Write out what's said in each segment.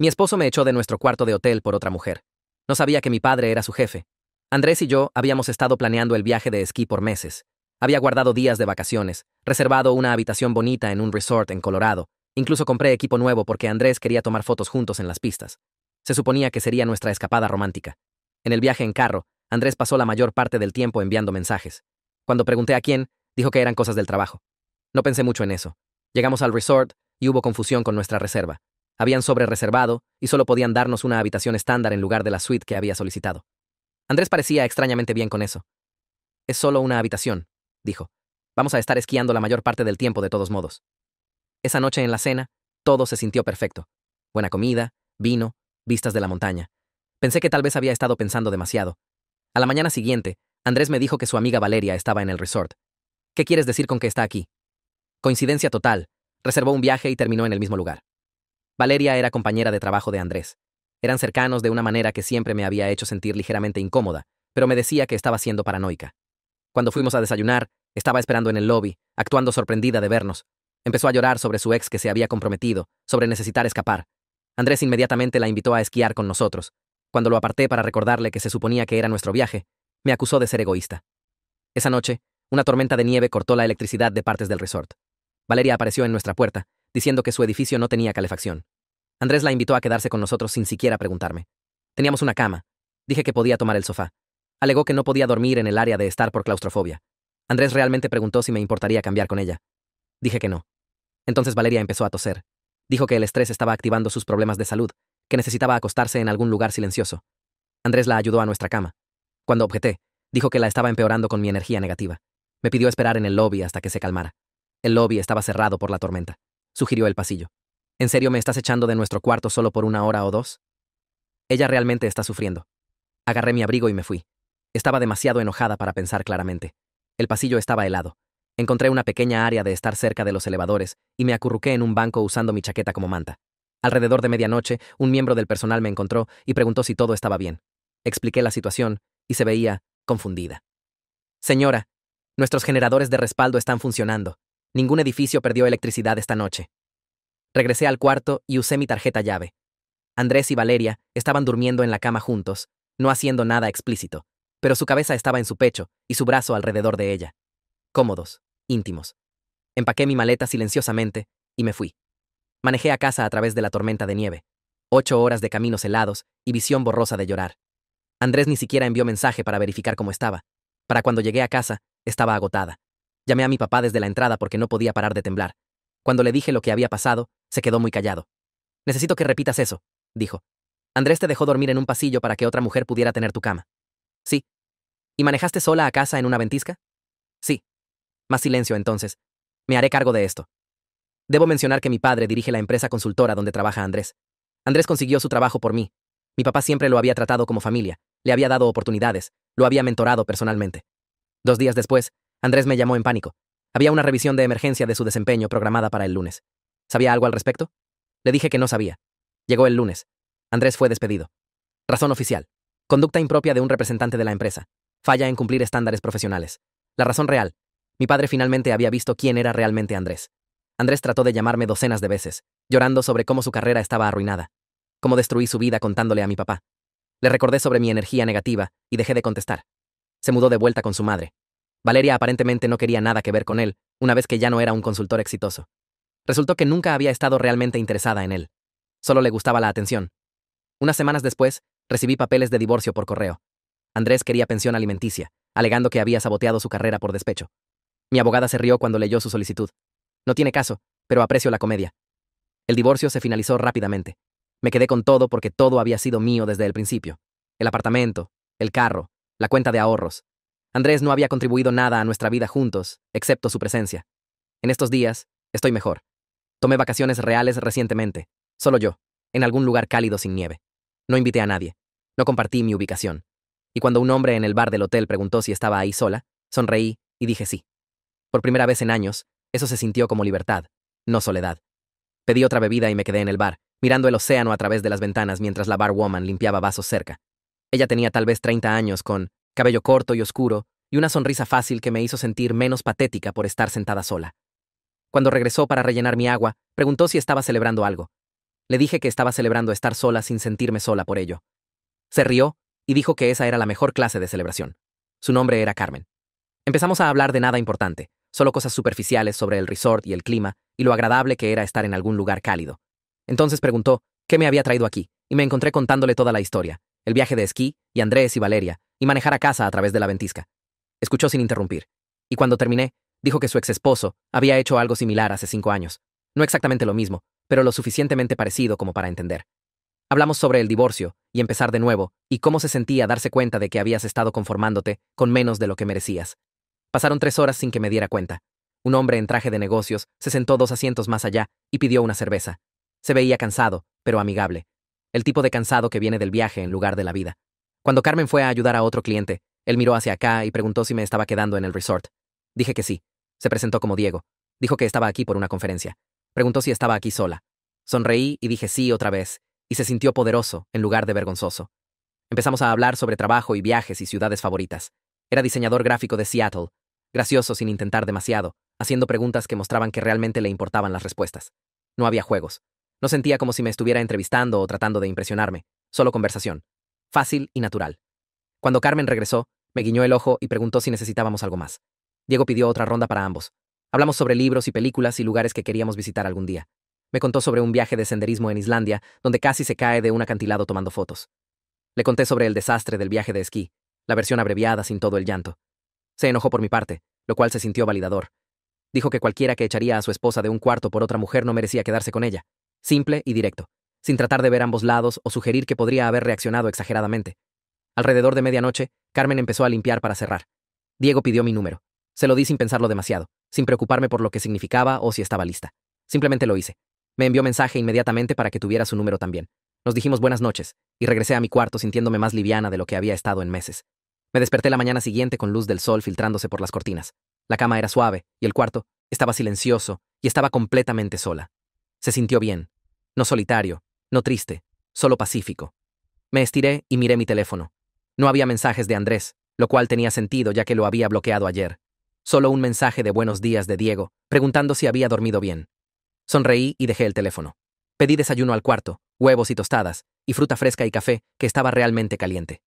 Mi esposo me echó de nuestro cuarto de hotel por otra mujer. No sabía que mi padre era su jefe. Andrés y yo habíamos estado planeando el viaje de esquí por meses. Había guardado días de vacaciones, reservado una habitación bonita en un resort en Colorado. Incluso compré equipo nuevo porque Andrés quería tomar fotos juntos en las pistas. Se suponía que sería nuestra escapada romántica. En el viaje en carro, Andrés pasó la mayor parte del tiempo enviando mensajes. Cuando pregunté a quién, dijo que eran cosas del trabajo. No pensé mucho en eso. Llegamos al resort y hubo confusión con nuestra reserva. Habían sobrereservado y solo podían darnos una habitación estándar en lugar de la suite que había solicitado. Andrés parecía extrañamente bien con eso. Es solo una habitación, dijo. Vamos a estar esquiando la mayor parte del tiempo de todos modos. Esa noche en la cena, todo se sintió perfecto. Buena comida, vino, vistas de la montaña. Pensé que tal vez había estado pensando demasiado. A la mañana siguiente, Andrés me dijo que su amiga Valeria estaba en el resort. ¿Qué quieres decir con que está aquí? Coincidencia total. Reservó un viaje y terminó en el mismo lugar. Valeria era compañera de trabajo de Andrés. Eran cercanos de una manera que siempre me había hecho sentir ligeramente incómoda, pero me decía que estaba siendo paranoica. Cuando fuimos a desayunar, estaba esperando en el lobby, actuando sorprendida de vernos. Empezó a llorar sobre su ex que se había comprometido, sobre necesitar escapar. Andrés inmediatamente la invitó a esquiar con nosotros. Cuando lo aparté para recordarle que se suponía que era nuestro viaje, me acusó de ser egoísta. Esa noche, una tormenta de nieve cortó la electricidad de partes del resort. Valeria apareció en nuestra puerta, diciendo que su edificio no tenía calefacción. Andrés la invitó a quedarse con nosotros sin siquiera preguntarme. Teníamos una cama. Dije que podía tomar el sofá. Alegó que no podía dormir en el área de estar por claustrofobia. Andrés realmente preguntó si me importaría cambiar con ella. Dije que no. Entonces Valeria empezó a toser. Dijo que el estrés estaba activando sus problemas de salud, que necesitaba acostarse en algún lugar silencioso. Andrés la ayudó a nuestra cama. Cuando objeté, dijo que la estaba empeorando con mi energía negativa. Me pidió esperar en el lobby hasta que se calmara. El lobby estaba cerrado por la tormenta. Sugirió el pasillo. ¿En serio me estás echando de nuestro cuarto solo por 1 hora o 2? Ella realmente está sufriendo. Agarré mi abrigo y me fui. Estaba demasiado enojada para pensar claramente. El pasillo estaba helado. Encontré una pequeña área de estar cerca de los elevadores y me acurruqué en un banco usando mi chaqueta como manta. Alrededor de medianoche, un miembro del personal me encontró y preguntó si todo estaba bien. Expliqué la situación y se veía confundida. Señora, nuestros generadores de respaldo están funcionando. Ningún edificio perdió electricidad esta noche. Regresé al cuarto y usé mi tarjeta llave. Andrés y Valeria estaban durmiendo en la cama juntos, no haciendo nada explícito, pero su cabeza estaba en su pecho y su brazo alrededor de ella. Cómodos, íntimos. Empaqué mi maleta silenciosamente y me fui. Manejé a casa a través de la tormenta de nieve. 8 horas de caminos helados y visión borrosa de llorar. Andrés ni siquiera envió mensaje para verificar cómo estaba. Para cuando llegué a casa, estaba agotada. Llamé a mi papá desde la entrada porque no podía parar de temblar. Cuando le dije lo que había pasado, se quedó muy callado. Necesito que repitas eso, dijo. Andrés te dejó dormir en un pasillo para que otra mujer pudiera tener tu cama. Sí. ¿Y manejaste sola a casa en una ventisca? Sí. Más silencio entonces. Me haré cargo de esto. Debo mencionar que mi padre dirige la empresa consultora donde trabaja Andrés. Andrés consiguió su trabajo por mí. Mi papá siempre lo había tratado como familia, le había dado oportunidades, lo había mentorado personalmente. 2 días después, Andrés me llamó en pánico. Había una revisión de emergencia de su desempeño programada para el lunes. ¿Sabía algo al respecto? Le dije que no sabía. Llegó el lunes. Andrés fue despedido. Razón oficial. Conducta impropia de un representante de la empresa. Falla en cumplir estándares profesionales. La razón real. Mi padre finalmente había visto quién era realmente Andrés. Andrés trató de llamarme docenas de veces, llorando sobre cómo su carrera estaba arruinada. Cómo destruí su vida contándole a mi papá. Le recordé sobre mi energía negativa y dejé de contestar. Se mudó de vuelta con su madre. Valeria aparentemente no quería nada que ver con él, una vez que ya no era un consultor exitoso. Resultó que nunca había estado realmente interesada en él. Solo le gustaba la atención. Unas semanas después, recibí papeles de divorcio por correo. Andrés quería pensión alimenticia, alegando que había saboteado su carrera por despecho. Mi abogada se rió cuando leyó su solicitud. No tiene caso, pero aprecio la comedia. El divorcio se finalizó rápidamente. Me quedé con todo porque todo había sido mío desde el principio. El apartamento, el carro, la cuenta de ahorros. Andrés no había contribuido nada a nuestra vida juntos, excepto su presencia. En estos días, estoy mejor. Tomé vacaciones reales recientemente, solo yo, en algún lugar cálido sin nieve. No invité a nadie. No compartí mi ubicación. Y cuando un hombre en el bar del hotel preguntó si estaba ahí sola, sonreí y dije sí. Por primera vez en años, eso se sintió como libertad, no soledad. Pedí otra bebida y me quedé en el bar, mirando el océano a través de las ventanas mientras la barwoman limpiaba vasos cerca. Ella tenía tal vez 30 años, con cabello corto y oscuro, y una sonrisa fácil que me hizo sentir menos patética por estar sentada sola. Cuando regresó para rellenar mi agua, preguntó si estaba celebrando algo. Le dije que estaba celebrando estar sola sin sentirme sola por ello. Se rió y dijo que esa era la mejor clase de celebración. Su nombre era Carmen. Empezamos a hablar de nada importante, solo cosas superficiales sobre el resort y el clima y lo agradable que era estar en algún lugar cálido. Entonces preguntó qué me había traído aquí, y me encontré contándole toda la historia, el viaje de esquí, y Andrés y Valeria, y manejar a casa a través de la ventisca. Escuchó sin interrumpir. Y cuando terminé, dijo que su exesposo había hecho algo similar hace 5 años. No exactamente lo mismo, pero lo suficientemente parecido como para entender. Hablamos sobre el divorcio, y empezar de nuevo, y cómo se sentía darse cuenta de que habías estado conformándote con menos de lo que merecías. Pasaron 3 horas sin que me diera cuenta. Un hombre en traje de negocios se sentó 2 asientos más allá y pidió una cerveza. Se veía cansado, pero amigable. El tipo de cansado que viene del viaje en lugar de la vida. Cuando Carmen fue a ayudar a otro cliente, él miró hacia acá y preguntó si me estaba quedando en el resort. Dije que sí. Se presentó como Diego. Dijo que estaba aquí por una conferencia. Preguntó si estaba aquí sola. Sonreí y dije sí otra vez, y se sintió poderoso en lugar de vergonzoso. Empezamos a hablar sobre trabajo y viajes y ciudades favoritas. Era diseñador gráfico de Seattle, gracioso sin intentar demasiado, haciendo preguntas que mostraban que realmente le importaban las respuestas. No había juegos. No sentía como si me estuviera entrevistando o tratando de impresionarme, solo conversación. Fácil y natural. Cuando Carmen regresó, me guiñó el ojo y preguntó si necesitábamos algo más. Diego pidió otra ronda para ambos. Hablamos sobre libros y películas y lugares que queríamos visitar algún día. Me contó sobre un viaje de senderismo en Islandia, donde casi se cae de un acantilado tomando fotos. Le conté sobre el desastre del viaje de esquí, la versión abreviada sin todo el llanto. Se enojó por mi parte, lo cual se sintió validador. Dijo que cualquiera que echaría a su esposa de un cuarto por otra mujer no merecía quedarse con ella. Simple y directo, sin tratar de ver ambos lados o sugerir que podría haber reaccionado exageradamente. Alrededor de medianoche, Carmen empezó a limpiar para cerrar. Diego pidió mi número. Se lo di sin pensarlo demasiado, sin preocuparme por lo que significaba o si estaba lista. Simplemente lo hice. Me envió mensaje inmediatamente para que tuviera su número también. Nos dijimos buenas noches, y regresé a mi cuarto sintiéndome más liviana de lo que había estado en meses. Me desperté la mañana siguiente con luz del sol filtrándose por las cortinas. La cama era suave, y el cuarto estaba silencioso, y estaba completamente sola. Se sintió bien. No solitario, no triste, solo pacífico. Me estiré y miré mi teléfono. No había mensajes de Andrés, lo cual tenía sentido ya que lo había bloqueado ayer. Solo un mensaje de buenos días de Diego, preguntando si había dormido bien. Sonreí y dejé el teléfono. Pedí desayuno al cuarto, huevos y tostadas, y fruta fresca y café, que estaba realmente caliente.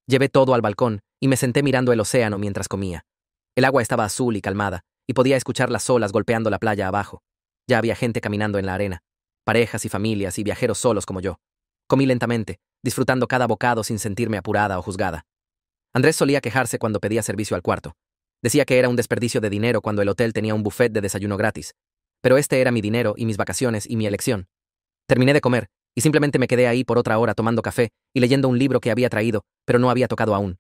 Llevé todo al balcón y me senté mirando el océano mientras comía. El agua estaba azul y calmada, y podía escuchar las olas golpeando la playa abajo. Ya había gente caminando en la arena, parejas y familias y viajeros solos como yo. Comí lentamente, disfrutando cada bocado sin sentirme apurada o juzgada. Andrés solía quejarse cuando pedía servicio al cuarto. Decía que era un desperdicio de dinero cuando el hotel tenía un buffet de desayuno gratis. Pero este era mi dinero y mis vacaciones y mi elección. Terminé de comer, y simplemente me quedé ahí por otra hora tomando café y leyendo un libro que había traído, pero no había tocado aún.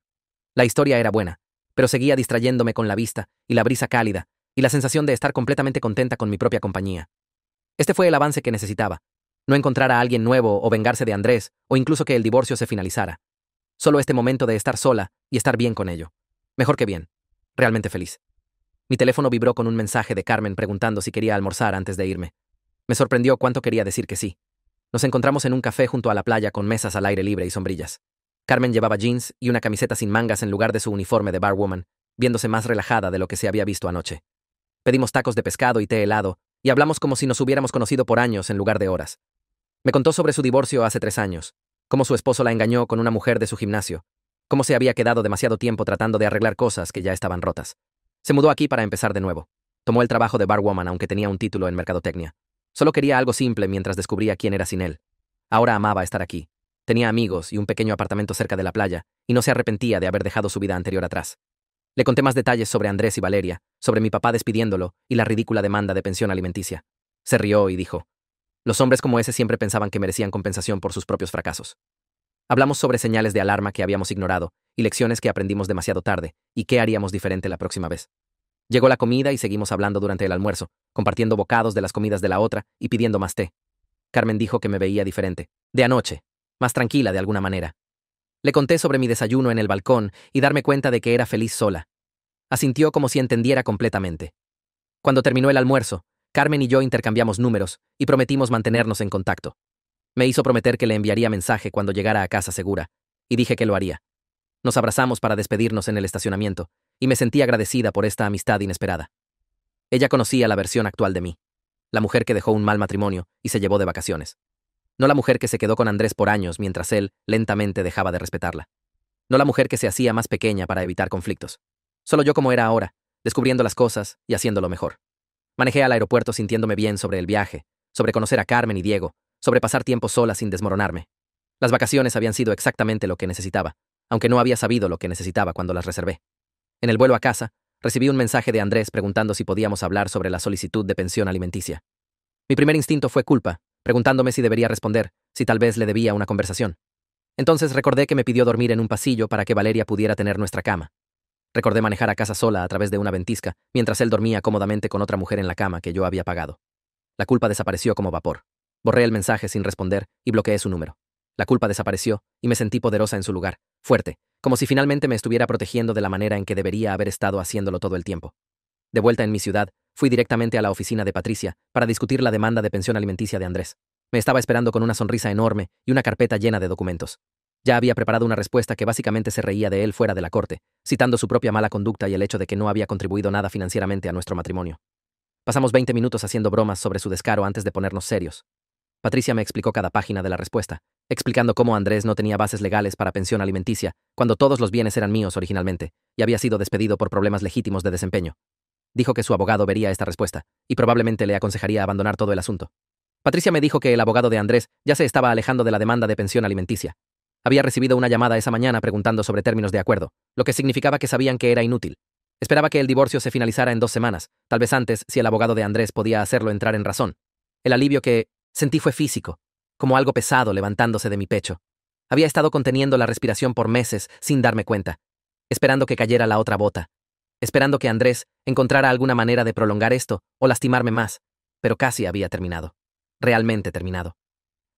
La historia era buena, pero seguía distrayéndome con la vista y la brisa cálida, y la sensación de estar completamente contenta con mi propia compañía. Este fue el avance que necesitaba. No encontrar a alguien nuevo o vengarse de Andrés, o incluso que el divorcio se finalizara. Solo este momento de estar sola y estar bien con ello. Mejor que bien. Realmente feliz. Mi teléfono vibró con un mensaje de Carmen preguntando si quería almorzar antes de irme. Me sorprendió cuánto quería decir que sí. Nos encontramos en un café junto a la playa con mesas al aire libre y sombrillas. Carmen llevaba jeans y una camiseta sin mangas en lugar de su uniforme de barwoman, viéndose más relajada de lo que se había visto anoche. Pedimos tacos de pescado y té helado, y hablamos como si nos hubiéramos conocido por años en lugar de horas. Me contó sobre su divorcio hace 3 años, cómo su esposo la engañó con una mujer de su gimnasio, cómo se había quedado demasiado tiempo tratando de arreglar cosas que ya estaban rotas. Se mudó aquí para empezar de nuevo. Tomó el trabajo de barwoman aunque tenía un título en mercadotecnia. Solo quería algo simple mientras descubría quién era sin él. Ahora amaba estar aquí. Tenía amigos y un pequeño apartamento cerca de la playa, y no se arrepentía de haber dejado su vida anterior atrás. Le conté más detalles sobre Andrés y Valeria, sobre mi papá despidiéndolo y la ridícula demanda de pensión alimenticia. Se rió y dijo: los hombres como ese siempre pensaban que merecían compensación por sus propios fracasos. Hablamos sobre señales de alarma que habíamos ignorado, y lecciones que aprendimos demasiado tarde, y qué haríamos diferente la próxima vez. Llegó la comida y seguimos hablando durante el almuerzo, compartiendo bocados de las comidas de la otra y pidiendo más té. Carmen dijo que me veía diferente, de anoche, más tranquila de alguna manera. Le conté sobre mi desayuno en el balcón y darme cuenta de que era feliz sola. Asintió como si entendiera completamente. Cuando terminó el almuerzo, Carmen y yo intercambiamos números y prometimos mantenernos en contacto. Me hizo prometer que le enviaría mensaje cuando llegara a casa segura, y dije que lo haría. Nos abrazamos para despedirnos en el estacionamiento, y me sentí agradecida por esta amistad inesperada. Ella conocía la versión actual de mí, la mujer que dejó un mal matrimonio y se llevó de vacaciones. No la mujer que se quedó con Andrés por años mientras él lentamente dejaba de respetarla. No la mujer que se hacía más pequeña para evitar conflictos. Solo yo como era ahora, descubriendo las cosas y haciéndolo mejor. Manejé al aeropuerto sintiéndome bien sobre el viaje, sobre conocer a Carmen y Diego, sobre pasar tiempo sola sin desmoronarme. Las vacaciones habían sido exactamente lo que necesitaba, aunque no había sabido lo que necesitaba cuando las reservé. En el vuelo a casa, recibí un mensaje de Andrés preguntando si podíamos hablar sobre la solicitud de pensión alimenticia. Mi primer instinto fue culpa, preguntándome si debería responder, si tal vez le debía una conversación. Entonces recordé que me pidió dormir en un pasillo para que Valeria pudiera tener nuestra cama. Recordé manejar a casa sola a través de una ventisca, mientras él dormía cómodamente con otra mujer en la cama que yo había pagado. La culpa desapareció como vapor. Borré el mensaje sin responder y bloqueé su número. La culpa desapareció y me sentí poderosa en su lugar, fuerte, como si finalmente me estuviera protegiendo de la manera en que debería haber estado haciéndolo todo el tiempo. De vuelta en mi ciudad, fui directamente a la oficina de Patricia para discutir la demanda de pensión alimenticia de Andrés. Me estaba esperando con una sonrisa enorme y una carpeta llena de documentos. Ya había preparado una respuesta que básicamente se reía de él fuera de la corte, citando su propia mala conducta y el hecho de que no había contribuido nada financieramente a nuestro matrimonio. Pasamos 20 minutos haciendo bromas sobre su descaro antes de ponernos serios. Patricia me explicó cada página de la respuesta, explicando cómo Andrés no tenía bases legales para pensión alimenticia, cuando todos los bienes eran míos originalmente, y había sido despedido por problemas legítimos de desempeño. Dijo que su abogado vería esta respuesta, y probablemente le aconsejaría abandonar todo el asunto. Patricia me dijo que el abogado de Andrés ya se estaba alejando de la demanda de pensión alimenticia. Había recibido una llamada esa mañana preguntando sobre términos de acuerdo, lo que significaba que sabían que era inútil. Esperaba que el divorcio se finalizara en 2 semanas, tal vez antes si el abogado de Andrés podía hacerlo entrar en razón. El alivio que sentí fue físico, como algo pesado levantándose de mi pecho. Había estado conteniendo la respiración por meses sin darme cuenta, esperando que cayera la otra bota, esperando que Andrés encontrara alguna manera de prolongar esto o lastimarme más, pero casi había terminado. Realmente terminado.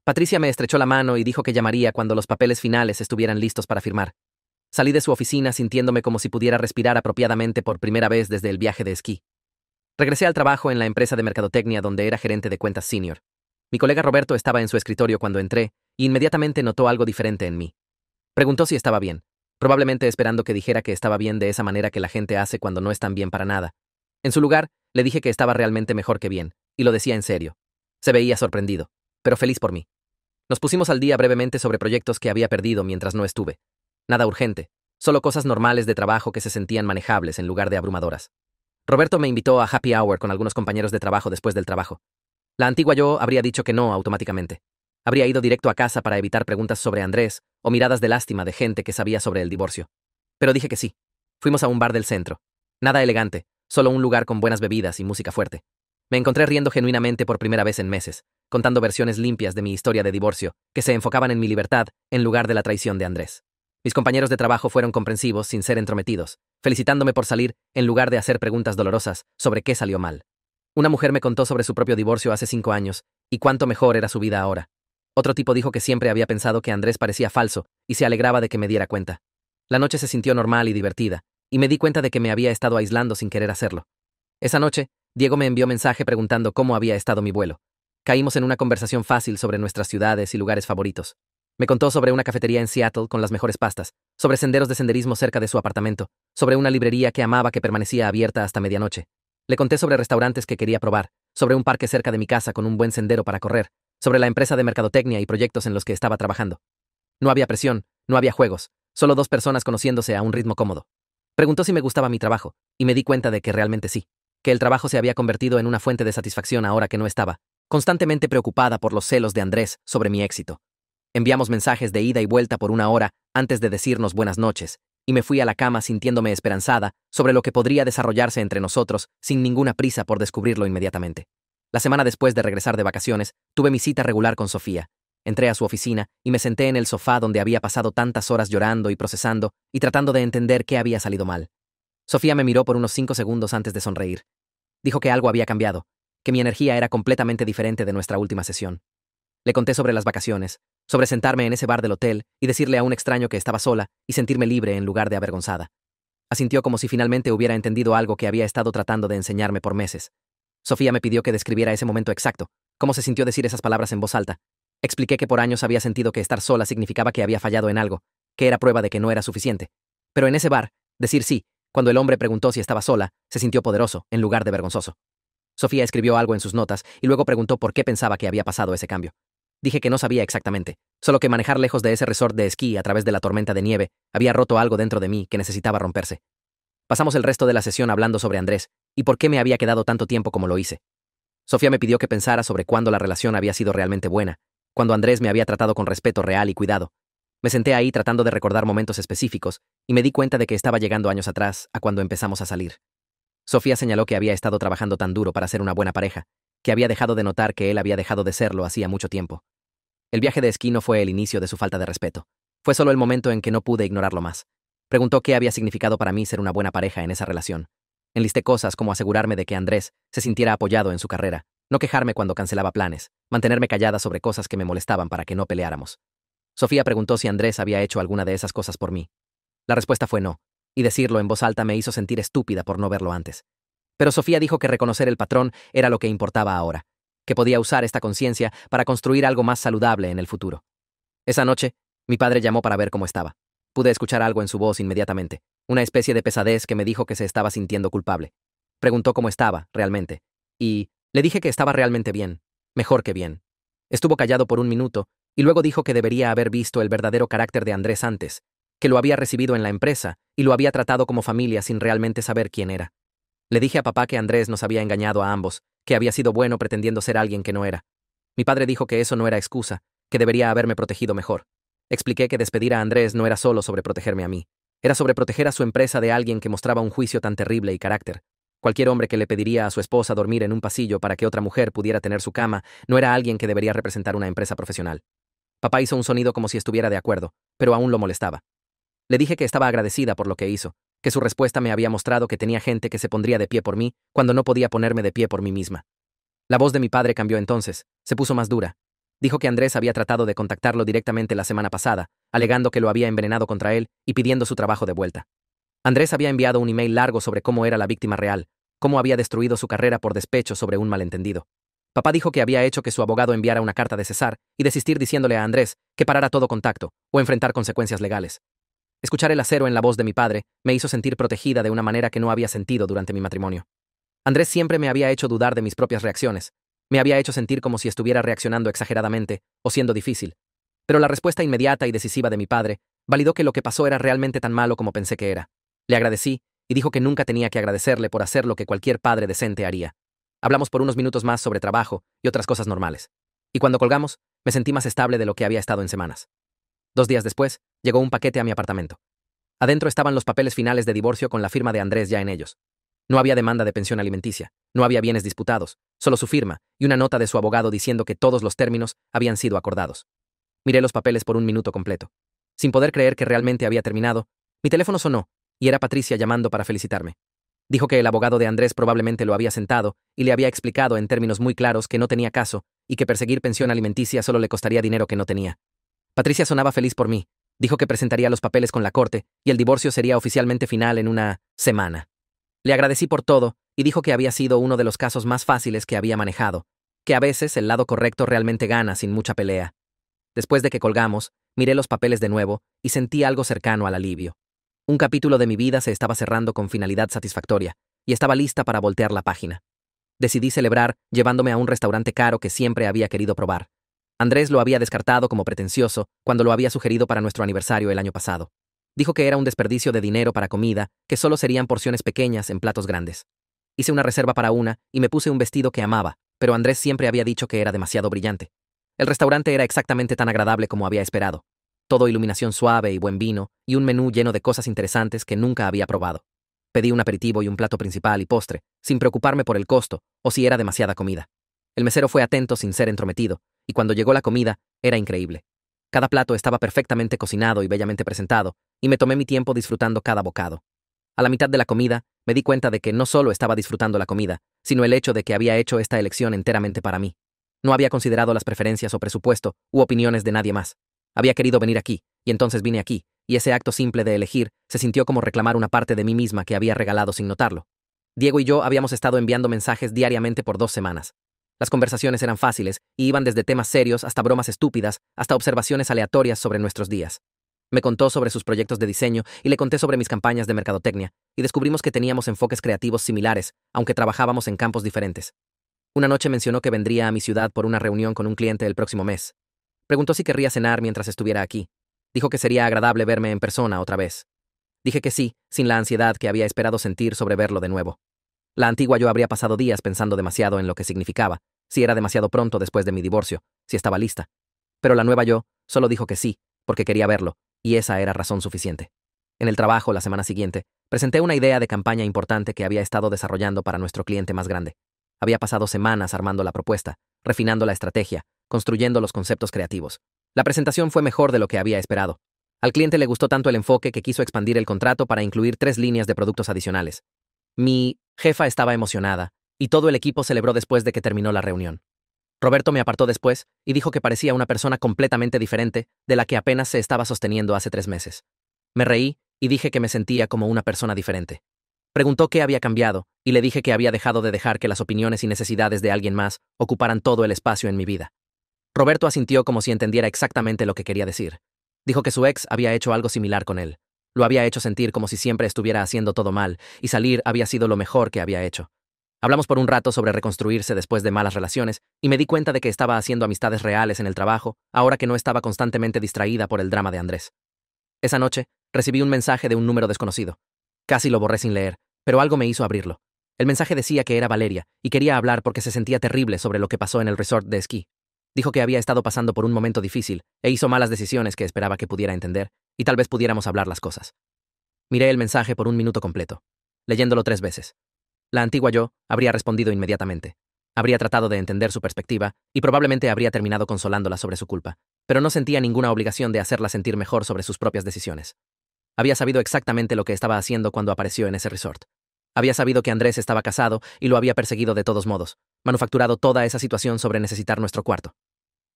Patricia me estrechó la mano y dijo que llamaría cuando los papeles finales estuvieran listos para firmar. Salí de su oficina sintiéndome como si pudiera respirar apropiadamente por primera vez desde el viaje de esquí. Regresé al trabajo en la empresa de mercadotecnia donde era gerente de cuentas senior. Mi colega Roberto estaba en su escritorio cuando entré y inmediatamente notó algo diferente en mí. Preguntó si estaba bien, probablemente esperando que dijera que estaba bien de esa manera que la gente hace cuando no están bien para nada. En su lugar, le dije que estaba realmente mejor que bien, y lo decía en serio. Se veía sorprendido, pero feliz por mí. Nos pusimos al día brevemente sobre proyectos que había perdido mientras no estuve. Nada urgente, solo cosas normales de trabajo que se sentían manejables en lugar de abrumadoras. Roberto me invitó a happy hour con algunos compañeros de trabajo después del trabajo. La antigua yo habría dicho que no automáticamente. Habría ido directo a casa para evitar preguntas sobre Andrés o miradas de lástima de gente que sabía sobre el divorcio. Pero dije que sí. Fuimos a un bar del centro. Nada elegante, solo un lugar con buenas bebidas y música fuerte. Me encontré riendo genuinamente por primera vez en meses, contando versiones limpias de mi historia de divorcio, que se enfocaban en mi libertad en lugar de la traición de Andrés. Mis compañeros de trabajo fueron comprensivos sin ser entrometidos, felicitándome por salir en lugar de hacer preguntas dolorosas sobre qué salió mal. Una mujer me contó sobre su propio divorcio hace 5 años y cuánto mejor era su vida ahora. Otro tipo dijo que siempre había pensado que Andrés parecía falso y se alegraba de que me diera cuenta. La noche se sintió normal y divertida, y me di cuenta de que me había estado aislando sin querer hacerlo. Esa noche, Diego me envió mensaje preguntando cómo había estado mi vuelo. Caímos en una conversación fácil sobre nuestras ciudades y lugares favoritos. Me contó sobre una cafetería en Seattle con las mejores pastas, sobre senderos de senderismo cerca de su apartamento, sobre una librería que amaba que permanecía abierta hasta medianoche. Le conté sobre restaurantes que quería probar, sobre un parque cerca de mi casa con un buen sendero para correr, sobre la empresa de mercadotecnia y proyectos en los que estaba trabajando. No había presión, no había juegos, solo 2 personas conociéndose a un ritmo cómodo. Preguntó si me gustaba mi trabajo, y me di cuenta de que realmente sí, que el trabajo se había convertido en una fuente de satisfacción ahora que no estaba, constantemente preocupada por los celos de Andrés sobre mi éxito. Enviamos mensajes de ida y vuelta por 1 hora antes de decirnos buenas noches, y me fui a la cama sintiéndome esperanzada sobre lo que podría desarrollarse entre nosotros sin ninguna prisa por descubrirlo inmediatamente. La semana después de regresar de vacaciones, tuve mi cita regular con Sofía. Entré a su oficina y me senté en el sofá donde había pasado tantas horas llorando y procesando y tratando de entender qué había salido mal. Sofía me miró por unos 5 segundos antes de sonreír. Dijo que algo había cambiado, que mi energía era completamente diferente de nuestra última sesión. Le conté sobre las vacaciones, sobre sentarme en ese bar del hotel y decirle a un extraño que estaba sola y sentirme libre en lugar de avergonzada. Asintió como si finalmente hubiera entendido algo que había estado tratando de enseñarme por meses. Sofía me pidió que describiera ese momento exacto, cómo se sintió decir esas palabras en voz alta. Expliqué que por años había sentido que estar sola significaba que había fallado en algo, que era prueba de que no era suficiente. Pero en ese bar, decir sí, cuando el hombre preguntó si estaba sola, se sintió poderoso, en lugar de vergonzoso. Sofía escribió algo en sus notas y luego preguntó por qué pensaba que había pasado ese cambio. Dije que no sabía exactamente, solo que manejar lejos de ese resort de esquí a través de la tormenta de nieve había roto algo dentro de mí que necesitaba romperse. Pasamos el resto de la sesión hablando sobre Andrés y por qué me había quedado tanto tiempo como lo hice. Sofía me pidió que pensara sobre cuándo la relación había sido realmente buena, cuando Andrés me había tratado con respeto real y cuidado. Me senté ahí tratando de recordar momentos específicos y me di cuenta de que estaba llegando años atrás, a cuando empezamos a salir. Sofía señaló que había estado trabajando tan duro para ser una buena pareja, que había dejado de notar que él había dejado de serlo hacía mucho tiempo. El viaje de esquí no fue el inicio de su falta de respeto. Fue solo el momento en que no pude ignorarlo más. Preguntó qué había significado para mí ser una buena pareja en esa relación. Enlisté cosas como asegurarme de que Andrés se sintiera apoyado en su carrera, no quejarme cuando cancelaba planes, mantenerme callada sobre cosas que me molestaban para que no peleáramos. Sofía preguntó si Andrés había hecho alguna de esas cosas por mí. La respuesta fue no, y decirlo en voz alta me hizo sentir estúpida por no verlo antes. Pero Sofía dijo que reconocer el patrón era lo que importaba ahora, que podía usar esta conciencia para construir algo más saludable en el futuro. Esa noche, mi padre llamó para ver cómo estaba. Pude escuchar algo en su voz inmediatamente, una especie de pesadez que me dijo que se estaba sintiendo culpable. Preguntó cómo estaba, realmente, y le dije que estaba realmente bien, mejor que bien. Estuvo callado por un minuto, y luego dijo que debería haber visto el verdadero carácter de Andrés antes, que lo había recibido en la empresa y lo había tratado como familia sin realmente saber quién era. Le dije a papá que Andrés nos había engañado a ambos, que había sido bueno pretendiendo ser alguien que no era. Mi padre dijo que eso no era excusa, que debería haberme protegido mejor. Expliqué que despedir a Andrés no era solo sobre protegerme a mí, era sobre proteger a su empresa de alguien que mostraba un juicio tan terrible y carácter. Cualquier hombre que le pediría a su esposa dormir en un pasillo para que otra mujer pudiera tener su cama no era alguien que debería representar una empresa profesional. Papá hizo un sonido como si estuviera de acuerdo, pero aún lo molestaba. Le dije que estaba agradecida por lo que hizo, que su respuesta me había mostrado que tenía gente que se pondría de pie por mí cuando no podía ponerme de pie por mí misma. La voz de mi padre cambió entonces, se puso más dura. Dijo que Andrés había tratado de contactarlo directamente la semana pasada, alegando que lo había envenenado contra él y pidiendo su trabajo de vuelta. Andrés había enviado un email largo sobre cómo era la víctima real, cómo había destruido su carrera por despecho sobre un malentendido. Papá dijo que había hecho que su abogado enviara una carta de cesar y desistir diciéndole a Andrés que parara todo contacto o enfrentar consecuencias legales. Escuchar el acero en la voz de mi padre me hizo sentir protegida de una manera que no había sentido durante mi matrimonio. Andrés siempre me había hecho dudar de mis propias reacciones. Me había hecho sentir como si estuviera reaccionando exageradamente o siendo difícil. Pero la respuesta inmediata y decisiva de mi padre validó que lo que pasó era realmente tan malo como pensé que era. Le agradecí y dijo que nunca tenía que agradecerle por hacer lo que cualquier padre decente haría. Hablamos por unos minutos más sobre trabajo y otras cosas normales. Y cuando colgamos, me sentí más estable de lo que había estado en semanas. 2 días después, llegó un paquete a mi apartamento. Adentro estaban los papeles finales de divorcio con la firma de Andrés ya en ellos. No había demanda de pensión alimenticia, no había bienes disputados, solo su firma y una nota de su abogado diciendo que todos los términos habían sido acordados. Miré los papeles por un minuto completo. Sin poder creer que realmente había terminado, mi teléfono sonó, y era Patricia llamando para felicitarme. Dijo que el abogado de Andrés probablemente lo había sentado y le había explicado en términos muy claros que no tenía caso y que perseguir pensión alimenticia solo le costaría dinero que no tenía. Patricia sonaba feliz por mí. Dijo que presentaría los papeles con la corte y el divorcio sería oficialmente final en una semana. Le agradecí por todo y dijo que había sido uno de los casos más fáciles que había manejado, que a veces el lado correcto realmente gana sin mucha pelea. Después de que colgamos, miré los papeles de nuevo y sentí algo cercano al alivio. Un capítulo de mi vida se estaba cerrando con finalidad satisfactoria y estaba lista para voltear la página. Decidí celebrar llevándome a un restaurante caro que siempre había querido probar. Andrés lo había descartado como pretencioso cuando lo había sugerido para nuestro aniversario el año pasado. Dijo que era un desperdicio de dinero para comida, que solo serían porciones pequeñas en platos grandes. Hice una reserva para una y me puse un vestido que amaba, pero Andrés siempre había dicho que era demasiado brillante. El restaurante era exactamente tan agradable como había esperado. Todo iluminación suave y buen vino, y un menú lleno de cosas interesantes que nunca había probado. Pedí un aperitivo y un plato principal y postre, sin preocuparme por el costo, o si era demasiada comida. El mesero fue atento sin ser entrometido, y cuando llegó la comida, era increíble. Cada plato estaba perfectamente cocinado y bellamente presentado, y me tomé mi tiempo disfrutando cada bocado. A la mitad de la comida, me di cuenta de que no solo estaba disfrutando la comida, sino el hecho de que había hecho esta elección enteramente para mí. No había considerado las preferencias o presupuesto u opiniones de nadie más. Había querido venir aquí, y entonces vine aquí, y ese acto simple de elegir se sintió como reclamar una parte de mí misma que había regalado sin notarlo. Diego y yo habíamos estado enviando mensajes diariamente por 2 semanas. Las conversaciones eran fáciles y iban desde temas serios hasta bromas estúpidas, hasta observaciones aleatorias sobre nuestros días. Me contó sobre sus proyectos de diseño y le conté sobre mis campañas de mercadotecnia, y descubrimos que teníamos enfoques creativos similares, aunque trabajábamos en campos diferentes. Una noche mencionó que vendría a mi ciudad por una reunión con un cliente el próximo mes. Preguntó si querría cenar mientras estuviera aquí. Dijo que sería agradable verme en persona otra vez. Dije que sí, sin la ansiedad que había esperado sentir sobre verlo de nuevo. La antigua yo habría pasado días pensando demasiado en lo que significaba, si era demasiado pronto después de mi divorcio, si estaba lista. Pero la nueva yo solo dijo que sí, porque quería verlo, y esa era razón suficiente. En el trabajo, la semana siguiente, presenté una idea de campaña importante que había estado desarrollando para nuestro cliente más grande. Había pasado semanas armando la propuesta, refinando la estrategia, construyendo los conceptos creativos. La presentación fue mejor de lo que había esperado. Al cliente le gustó tanto el enfoque que quiso expandir el contrato para incluir 3 líneas de productos adicionales. Mi jefa estaba emocionada, y todo el equipo celebró después de que terminó la reunión. Roberto me apartó después y dijo que parecía una persona completamente diferente de la que apenas se estaba sosteniendo hace 3 meses. Me reí y dije que me sentía como una persona diferente. Preguntó qué había cambiado, y le dije que había dejado de dejar que las opiniones y necesidades de alguien más ocuparan todo el espacio en mi vida. Roberto asintió como si entendiera exactamente lo que quería decir. Dijo que su ex había hecho algo similar con él. Lo había hecho sentir como si siempre estuviera haciendo todo mal, y salir había sido lo mejor que había hecho. Hablamos por un rato sobre reconstruirse después de malas relaciones, y me di cuenta de que estaba haciendo amistades reales en el trabajo, ahora que no estaba constantemente distraída por el drama de Andrés. Esa noche, recibí un mensaje de un número desconocido. Casi lo borré sin leer, pero algo me hizo abrirlo. El mensaje decía que era Valeria, y quería hablar porque se sentía terrible sobre lo que pasó en el resort de esquí. Dijo que había estado pasando por un momento difícil, e hizo malas decisiones que esperaba que pudiera entender, y tal vez pudiéramos hablar las cosas. Miré el mensaje por un minuto completo, leyéndolo 3 veces. La antigua yo habría respondido inmediatamente. Habría tratado de entender su perspectiva, y probablemente habría terminado consolándola sobre su culpa, pero no sentía ninguna obligación de hacerla sentir mejor sobre sus propias decisiones. Había sabido exactamente lo que estaba haciendo cuando apareció en ese resort. Había sabido que Andrés estaba casado y lo había perseguido de todos modos, manufacturado toda esa situación sobre necesitar nuestro cuarto.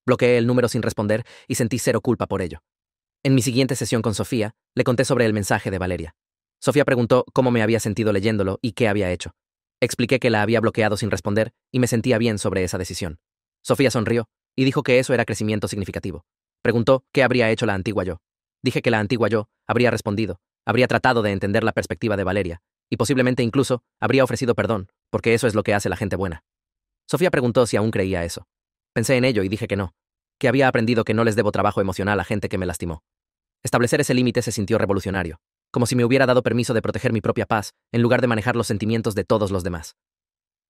Bloqueé el número sin responder y sentí cero culpa por ello. En mi siguiente sesión con Sofía, le conté sobre el mensaje de Valeria. Sofía preguntó cómo me había sentido leyéndolo y qué había hecho. Expliqué que la había bloqueado sin responder y me sentía bien sobre esa decisión. Sofía sonrió y dijo que eso era crecimiento significativo. Preguntó qué habría hecho la antigua yo. Dije que la antigua yo habría respondido, habría tratado de entender la perspectiva de Valeria, y posiblemente incluso habría ofrecido perdón, porque eso es lo que hace la gente buena. Sofía preguntó si aún creía eso. Pensé en ello y dije que no, que había aprendido que no les debo trabajo emocional a gente que me lastimó. Establecer ese límite se sintió revolucionario, como si me hubiera dado permiso de proteger mi propia paz, en lugar de manejar los sentimientos de todos los demás.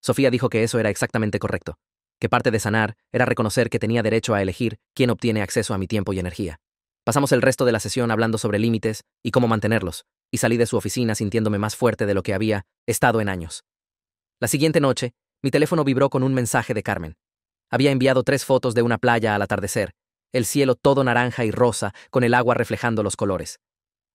Sofía dijo que eso era exactamente correcto, que parte de sanar era reconocer que tenía derecho a elegir quién obtiene acceso a mi tiempo y energía. Pasamos el resto de la sesión hablando sobre límites y cómo mantenerlos, y salí de su oficina sintiéndome más fuerte de lo que había estado en años. La siguiente noche, mi teléfono vibró con un mensaje de Carmen. Había enviado 3 fotos de una playa al atardecer, el cielo todo naranja y rosa, con el agua reflejando los colores.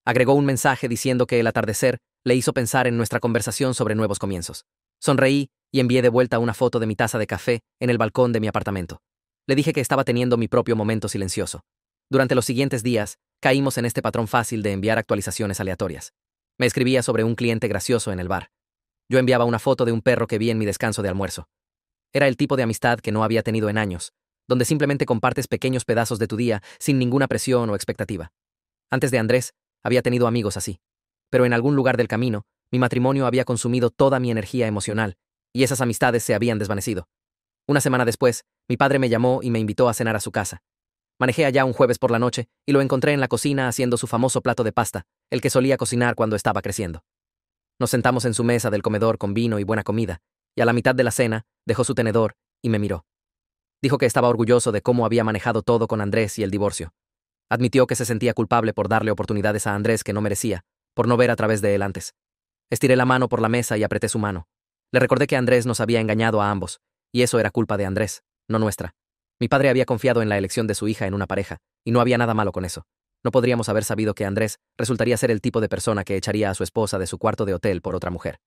Agregó un mensaje diciendo que el atardecer le hizo pensar en nuestra conversación sobre nuevos comienzos. Sonreí y envié de vuelta una foto de mi taza de café en el balcón de mi apartamento. Le dije que estaba teniendo mi propio momento silencioso. Durante los siguientes días, caímos en este patrón fácil de enviar actualizaciones aleatorias. Me escribía sobre un cliente gracioso en el bar. Yo enviaba una foto de un perro que vi en mi descanso de almuerzo. Era el tipo de amistad que no había tenido en años, donde simplemente compartes pequeños pedazos de tu día sin ninguna presión o expectativa. Antes de Andrés, había tenido amigos así. Pero en algún lugar del camino, mi matrimonio había consumido toda mi energía emocional, y esas amistades se habían desvanecido. Una semana después, mi padre me llamó y me invitó a cenar a su casa. Manejé allá un jueves por la noche y lo encontré en la cocina haciendo su famoso plato de pasta, el que solía cocinar cuando estaba creciendo. Nos sentamos en su mesa del comedor con vino y buena comida, y a la mitad de la cena dejó su tenedor y me miró. Dijo que estaba orgulloso de cómo había manejado todo con Andrés y el divorcio. Admitió que se sentía culpable por darle oportunidades a Andrés que no merecía, por no ver a través de él antes. Estiré la mano por la mesa y apreté su mano. Le recordé que Andrés nos había engañado a ambos, y eso era culpa de Andrés, no nuestra. Mi padre había confiado en la elección de su hija en una pareja, y no había nada malo con eso. No podríamos haber sabido que Andrés resultaría ser el tipo de persona que echaría a su esposa de su cuarto de hotel por otra mujer.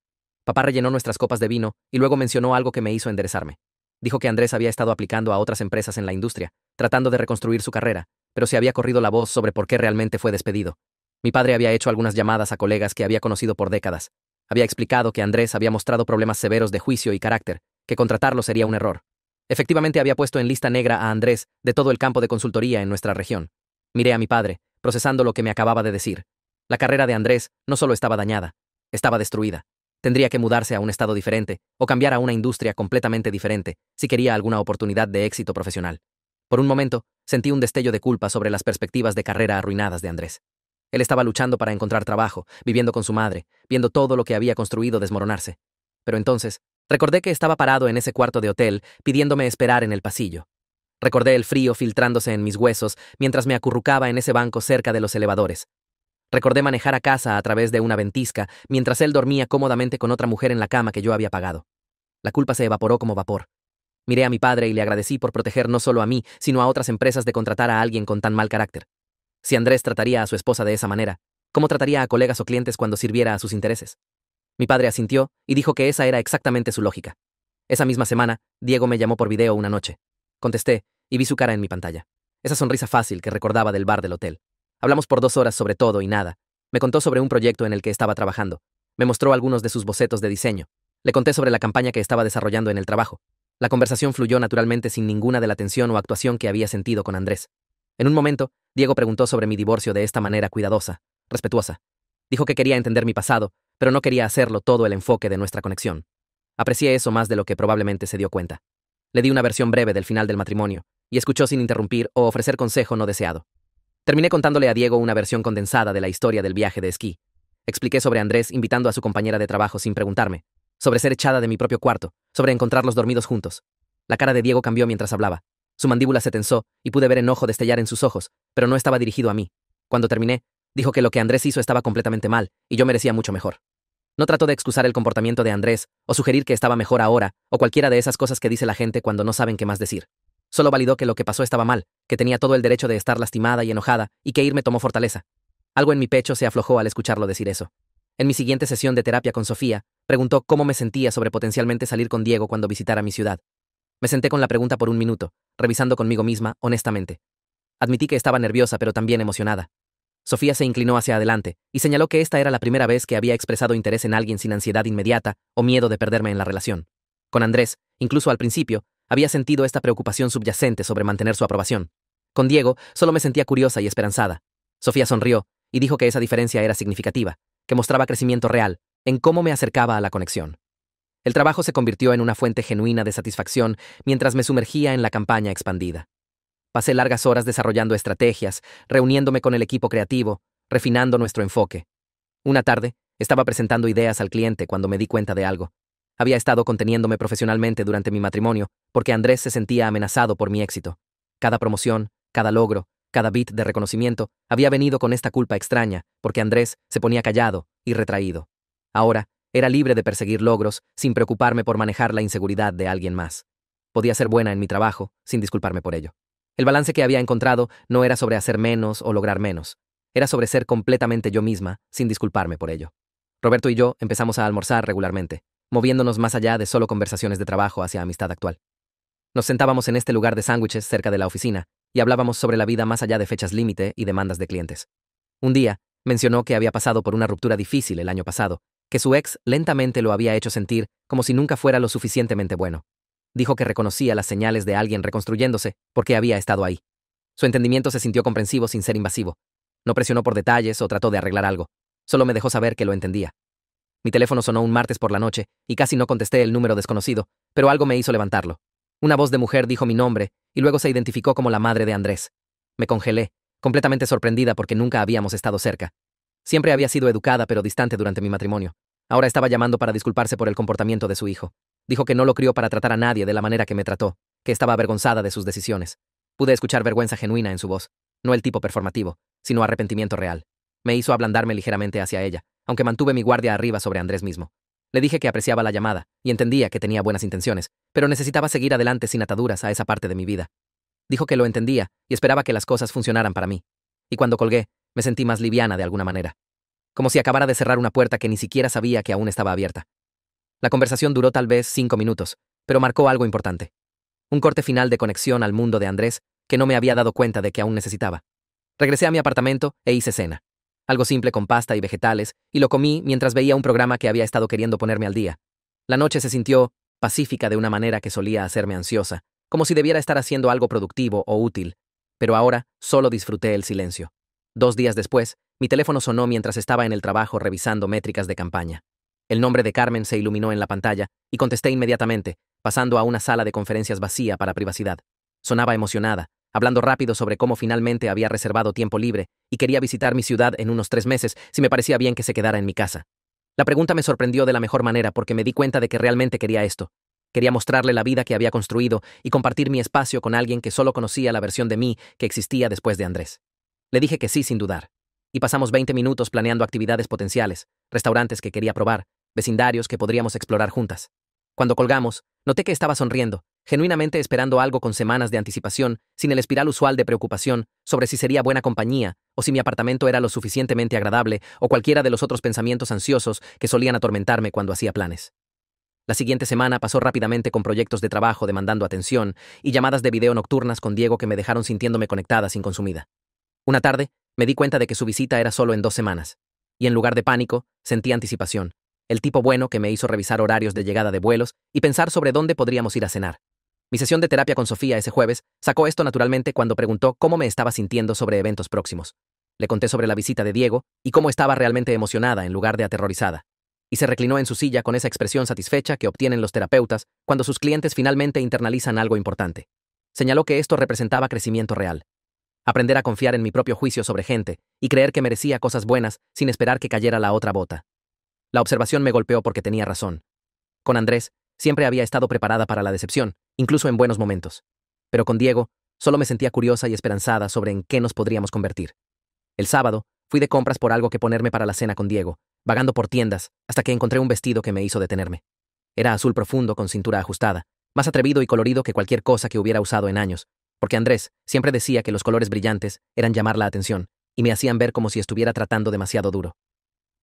Papá rellenó nuestras copas de vino y luego mencionó algo que me hizo enderezarme. Dijo que Andrés había estado aplicando a otras empresas en la industria, tratando de reconstruir su carrera, pero se había corrido la voz sobre por qué realmente fue despedido. Mi padre había hecho algunas llamadas a colegas que había conocido por décadas. Había explicado que Andrés había mostrado problemas severos de juicio y carácter, que contratarlo sería un error. Efectivamente había puesto en lista negra a Andrés de todo el campo de consultoría en nuestra región. Miré a mi padre, procesando lo que me acababa de decir. La carrera de Andrés no solo estaba dañada, estaba destruida. Tendría que mudarse a un estado diferente o cambiar a una industria completamente diferente si quería alguna oportunidad de éxito profesional. Por un momento, sentí un destello de culpa sobre las perspectivas de carrera arruinadas de Andrés. Él estaba luchando para encontrar trabajo, viviendo con su madre, viendo todo lo que había construido desmoronarse. Pero entonces, recordé que estaba parado en ese cuarto de hotel, pidiéndome esperar en el pasillo. Recordé el frío filtrándose en mis huesos mientras me acurrucaba en ese banco cerca de los elevadores. Recordé manejar a casa a través de una ventisca mientras él dormía cómodamente con otra mujer en la cama que yo había pagado. La culpa se evaporó como vapor. Miré a mi padre y le agradecí por proteger no solo a mí, sino a otras empresas de contratar a alguien con tan mal carácter. Si Andrés trataría a su esposa de esa manera, ¿cómo trataría a colegas o clientes cuando sirviera a sus intereses? Mi padre asintió y dijo que esa era exactamente su lógica. Esa misma semana, Diego me llamó por video una noche. Contesté y vi su cara en mi pantalla. Esa sonrisa fácil que recordaba del bar del hotel. Hablamos por 2 horas sobre todo y nada. Me contó sobre un proyecto en el que estaba trabajando. Me mostró algunos de sus bocetos de diseño. Le conté sobre la campaña que estaba desarrollando en el trabajo. La conversación fluyó naturalmente sin ninguna de la tensión o actuación que había sentido con Andrés. En un momento, Diego preguntó sobre mi divorcio de esta manera cuidadosa, respetuosa. Dijo que quería entender mi pasado, pero no quería hacerlo todo el enfoque de nuestra conexión. Aprecié eso más de lo que probablemente se dio cuenta. Le di una versión breve del final del matrimonio, y escuchó sin interrumpir o ofrecer consejo no deseado. Terminé contándole a Diego una versión condensada de la historia del viaje de esquí. Expliqué sobre Andrés invitando a su compañera de trabajo sin preguntarme, sobre ser echada de mi propio cuarto, sobre encontrarlos dormidos juntos. La cara de Diego cambió mientras hablaba. Su mandíbula se tensó y pude ver enojo destellar en sus ojos, pero no estaba dirigido a mí. Cuando terminé, dijo que lo que Andrés hizo estaba completamente mal y yo merecía mucho mejor. No trató de excusar el comportamiento de Andrés o sugerir que estaba mejor ahora o cualquiera de esas cosas que dice la gente cuando no saben qué más decir. Solo validó que lo que pasó estaba mal, que tenía todo el derecho de estar lastimada y enojada y que ir me tomó fortaleza. Algo en mi pecho se aflojó al escucharlo decir eso. En mi siguiente sesión de terapia con Sofía, preguntó cómo me sentía sobre potencialmente salir con Diego cuando visitara mi ciudad. Me senté con la pregunta por un minuto, revisando conmigo misma, honestamente. Admití que estaba nerviosa pero también emocionada. Sofía se inclinó hacia adelante y señaló que esta era la primera vez que había expresado interés en alguien sin ansiedad inmediata o miedo de perderme en la relación. Con Andrés, incluso al principio, había sentido esta preocupación subyacente sobre mantener su aprobación. Con Diego, solo me sentía curiosa y esperanzada. Sofía sonrió y dijo que esa diferencia era significativa, que mostraba crecimiento real en cómo me acercaba a la conexión. El trabajo se convirtió en una fuente genuina de satisfacción mientras me sumergía en la campaña expandida. Pasé largas horas desarrollando estrategias, reuniéndome con el equipo creativo, refinando nuestro enfoque. Una tarde, estaba presentando ideas al cliente cuando me di cuenta de algo. Había estado conteniéndome profesionalmente durante mi matrimonio porque Andrés se sentía amenazado por mi éxito. Cada promoción, cada logro, cada bit de reconocimiento había venido con esta culpa extraña porque Andrés se ponía callado y retraído. Ahora, era libre de perseguir logros sin preocuparme por manejar la inseguridad de alguien más. Podía ser buena en mi trabajo sin disculparme por ello. El balance que había encontrado no era sobre hacer menos o lograr menos. Era sobre ser completamente yo misma sin disculparme por ello. Roberto y yo empezamos a almorzar regularmente, moviéndonos más allá de solo conversaciones de trabajo hacia amistad actual. Nos sentábamos en este lugar de sándwiches cerca de la oficina y hablábamos sobre la vida más allá de fechas límite y demandas de clientes. Un día, mencionó que había pasado por una ruptura difícil el año pasado, que su ex lentamente lo había hecho sentir como si nunca fuera lo suficientemente bueno. Dijo que reconocía las señales de alguien reconstruyéndose porque había estado ahí. Su entendimiento se sintió comprensivo sin ser invasivo. No presionó por detalles o trató de arreglar algo. Solo me dejó saber que lo entendía. Mi teléfono sonó un martes por la noche y casi no contesté el número desconocido, pero algo me hizo levantarlo. Una voz de mujer dijo mi nombre y luego se identificó como la madre de Andrés. Me congelé, completamente sorprendida porque nunca habíamos estado cerca. Siempre había sido educada pero distante durante mi matrimonio. Ahora estaba llamando para disculparse por el comportamiento de su hijo. Dijo que no lo crió para tratar a nadie de la manera que me trató, que estaba avergonzada de sus decisiones. Pude escuchar vergüenza genuina en su voz, no el tipo performativo, sino arrepentimiento real. Me hizo ablandarme ligeramente hacia ella, aunque mantuve mi guardia arriba sobre Andrés mismo. Le dije que apreciaba la llamada y entendía que tenía buenas intenciones, pero necesitaba seguir adelante sin ataduras a esa parte de mi vida. Dijo que lo entendía y esperaba que las cosas funcionaran para mí. Y cuando colgué, me sentí más liviana de alguna manera. Como si acabara de cerrar una puerta que ni siquiera sabía que aún estaba abierta. La conversación duró tal vez 5 minutos, pero marcó algo importante. Un corte final de conexión al mundo de Andrés que no me había dado cuenta de que aún necesitaba. Regresé a mi apartamento e hice cena. Algo simple con pasta y vegetales, y lo comí mientras veía un programa que había estado queriendo ponerme al día. La noche se sintió pacífica de una manera que solía hacerme ansiosa, como si debiera estar haciendo algo productivo o útil, pero ahora solo disfruté el silencio. 2 días después, mi teléfono sonó mientras estaba en el trabajo revisando métricas de campaña. El nombre de Carmen se iluminó en la pantalla y contesté inmediatamente, pasando a una sala de conferencias vacía para privacidad. Sonaba emocionada, hablando rápido sobre cómo finalmente había reservado tiempo libre y quería visitar mi ciudad en unos 3 meses si me parecía bien que se quedara en mi casa. La pregunta me sorprendió de la mejor manera porque me di cuenta de que realmente quería esto. Quería mostrarle la vida que había construido y compartir mi espacio con alguien que solo conocía la versión de mí que existía después de Andrés. Le dije que sí sin dudar. Y pasamos 20 minutos planeando actividades potenciales, restaurantes que quería probar, vecindarios que podríamos explorar juntas. Cuando colgamos, noté que estaba sonriendo, genuinamente esperando algo con semanas de anticipación, sin el espiral usual de preocupación sobre si sería buena compañía, o si mi apartamento era lo suficientemente agradable, o cualquiera de los otros pensamientos ansiosos que solían atormentarme cuando hacía planes. La siguiente semana pasó rápidamente con proyectos de trabajo demandando atención y llamadas de video nocturnas con Diego que me dejaron sintiéndome conectada sin consumida. Una tarde, me di cuenta de que su visita era solo en 2 semanas. Y en lugar de pánico, sentí anticipación. El tipo bueno que me hizo revisar horarios de llegada de vuelos y pensar sobre dónde podríamos ir a cenar. Mi sesión de terapia con Sofía ese jueves sacó esto naturalmente cuando preguntó cómo me estaba sintiendo sobre eventos próximos. Le conté sobre la visita de Diego y cómo estaba realmente emocionada en lugar de aterrorizada. Y se reclinó en su silla con esa expresión satisfecha que obtienen los terapeutas cuando sus clientes finalmente internalizan algo importante. Señaló que esto representaba crecimiento real. Aprender a confiar en mi propio juicio sobre gente y creer que merecía cosas buenas sin esperar que cayera la otra bota. La observación me golpeó porque tenía razón. Con Andrés, siempre había estado preparada para la decepción, incluso en buenos momentos. Pero con Diego, solo me sentía curiosa y esperanzada sobre en qué nos podríamos convertir. El sábado, fui de compras por algo que ponerme para la cena con Diego, vagando por tiendas, hasta que encontré un vestido que me hizo detenerme. Era azul profundo con cintura ajustada, más atrevido y colorido que cualquier cosa que hubiera usado en años, porque Andrés siempre decía que los colores brillantes eran llamar la atención y me hacían ver como si estuviera tratando demasiado duro.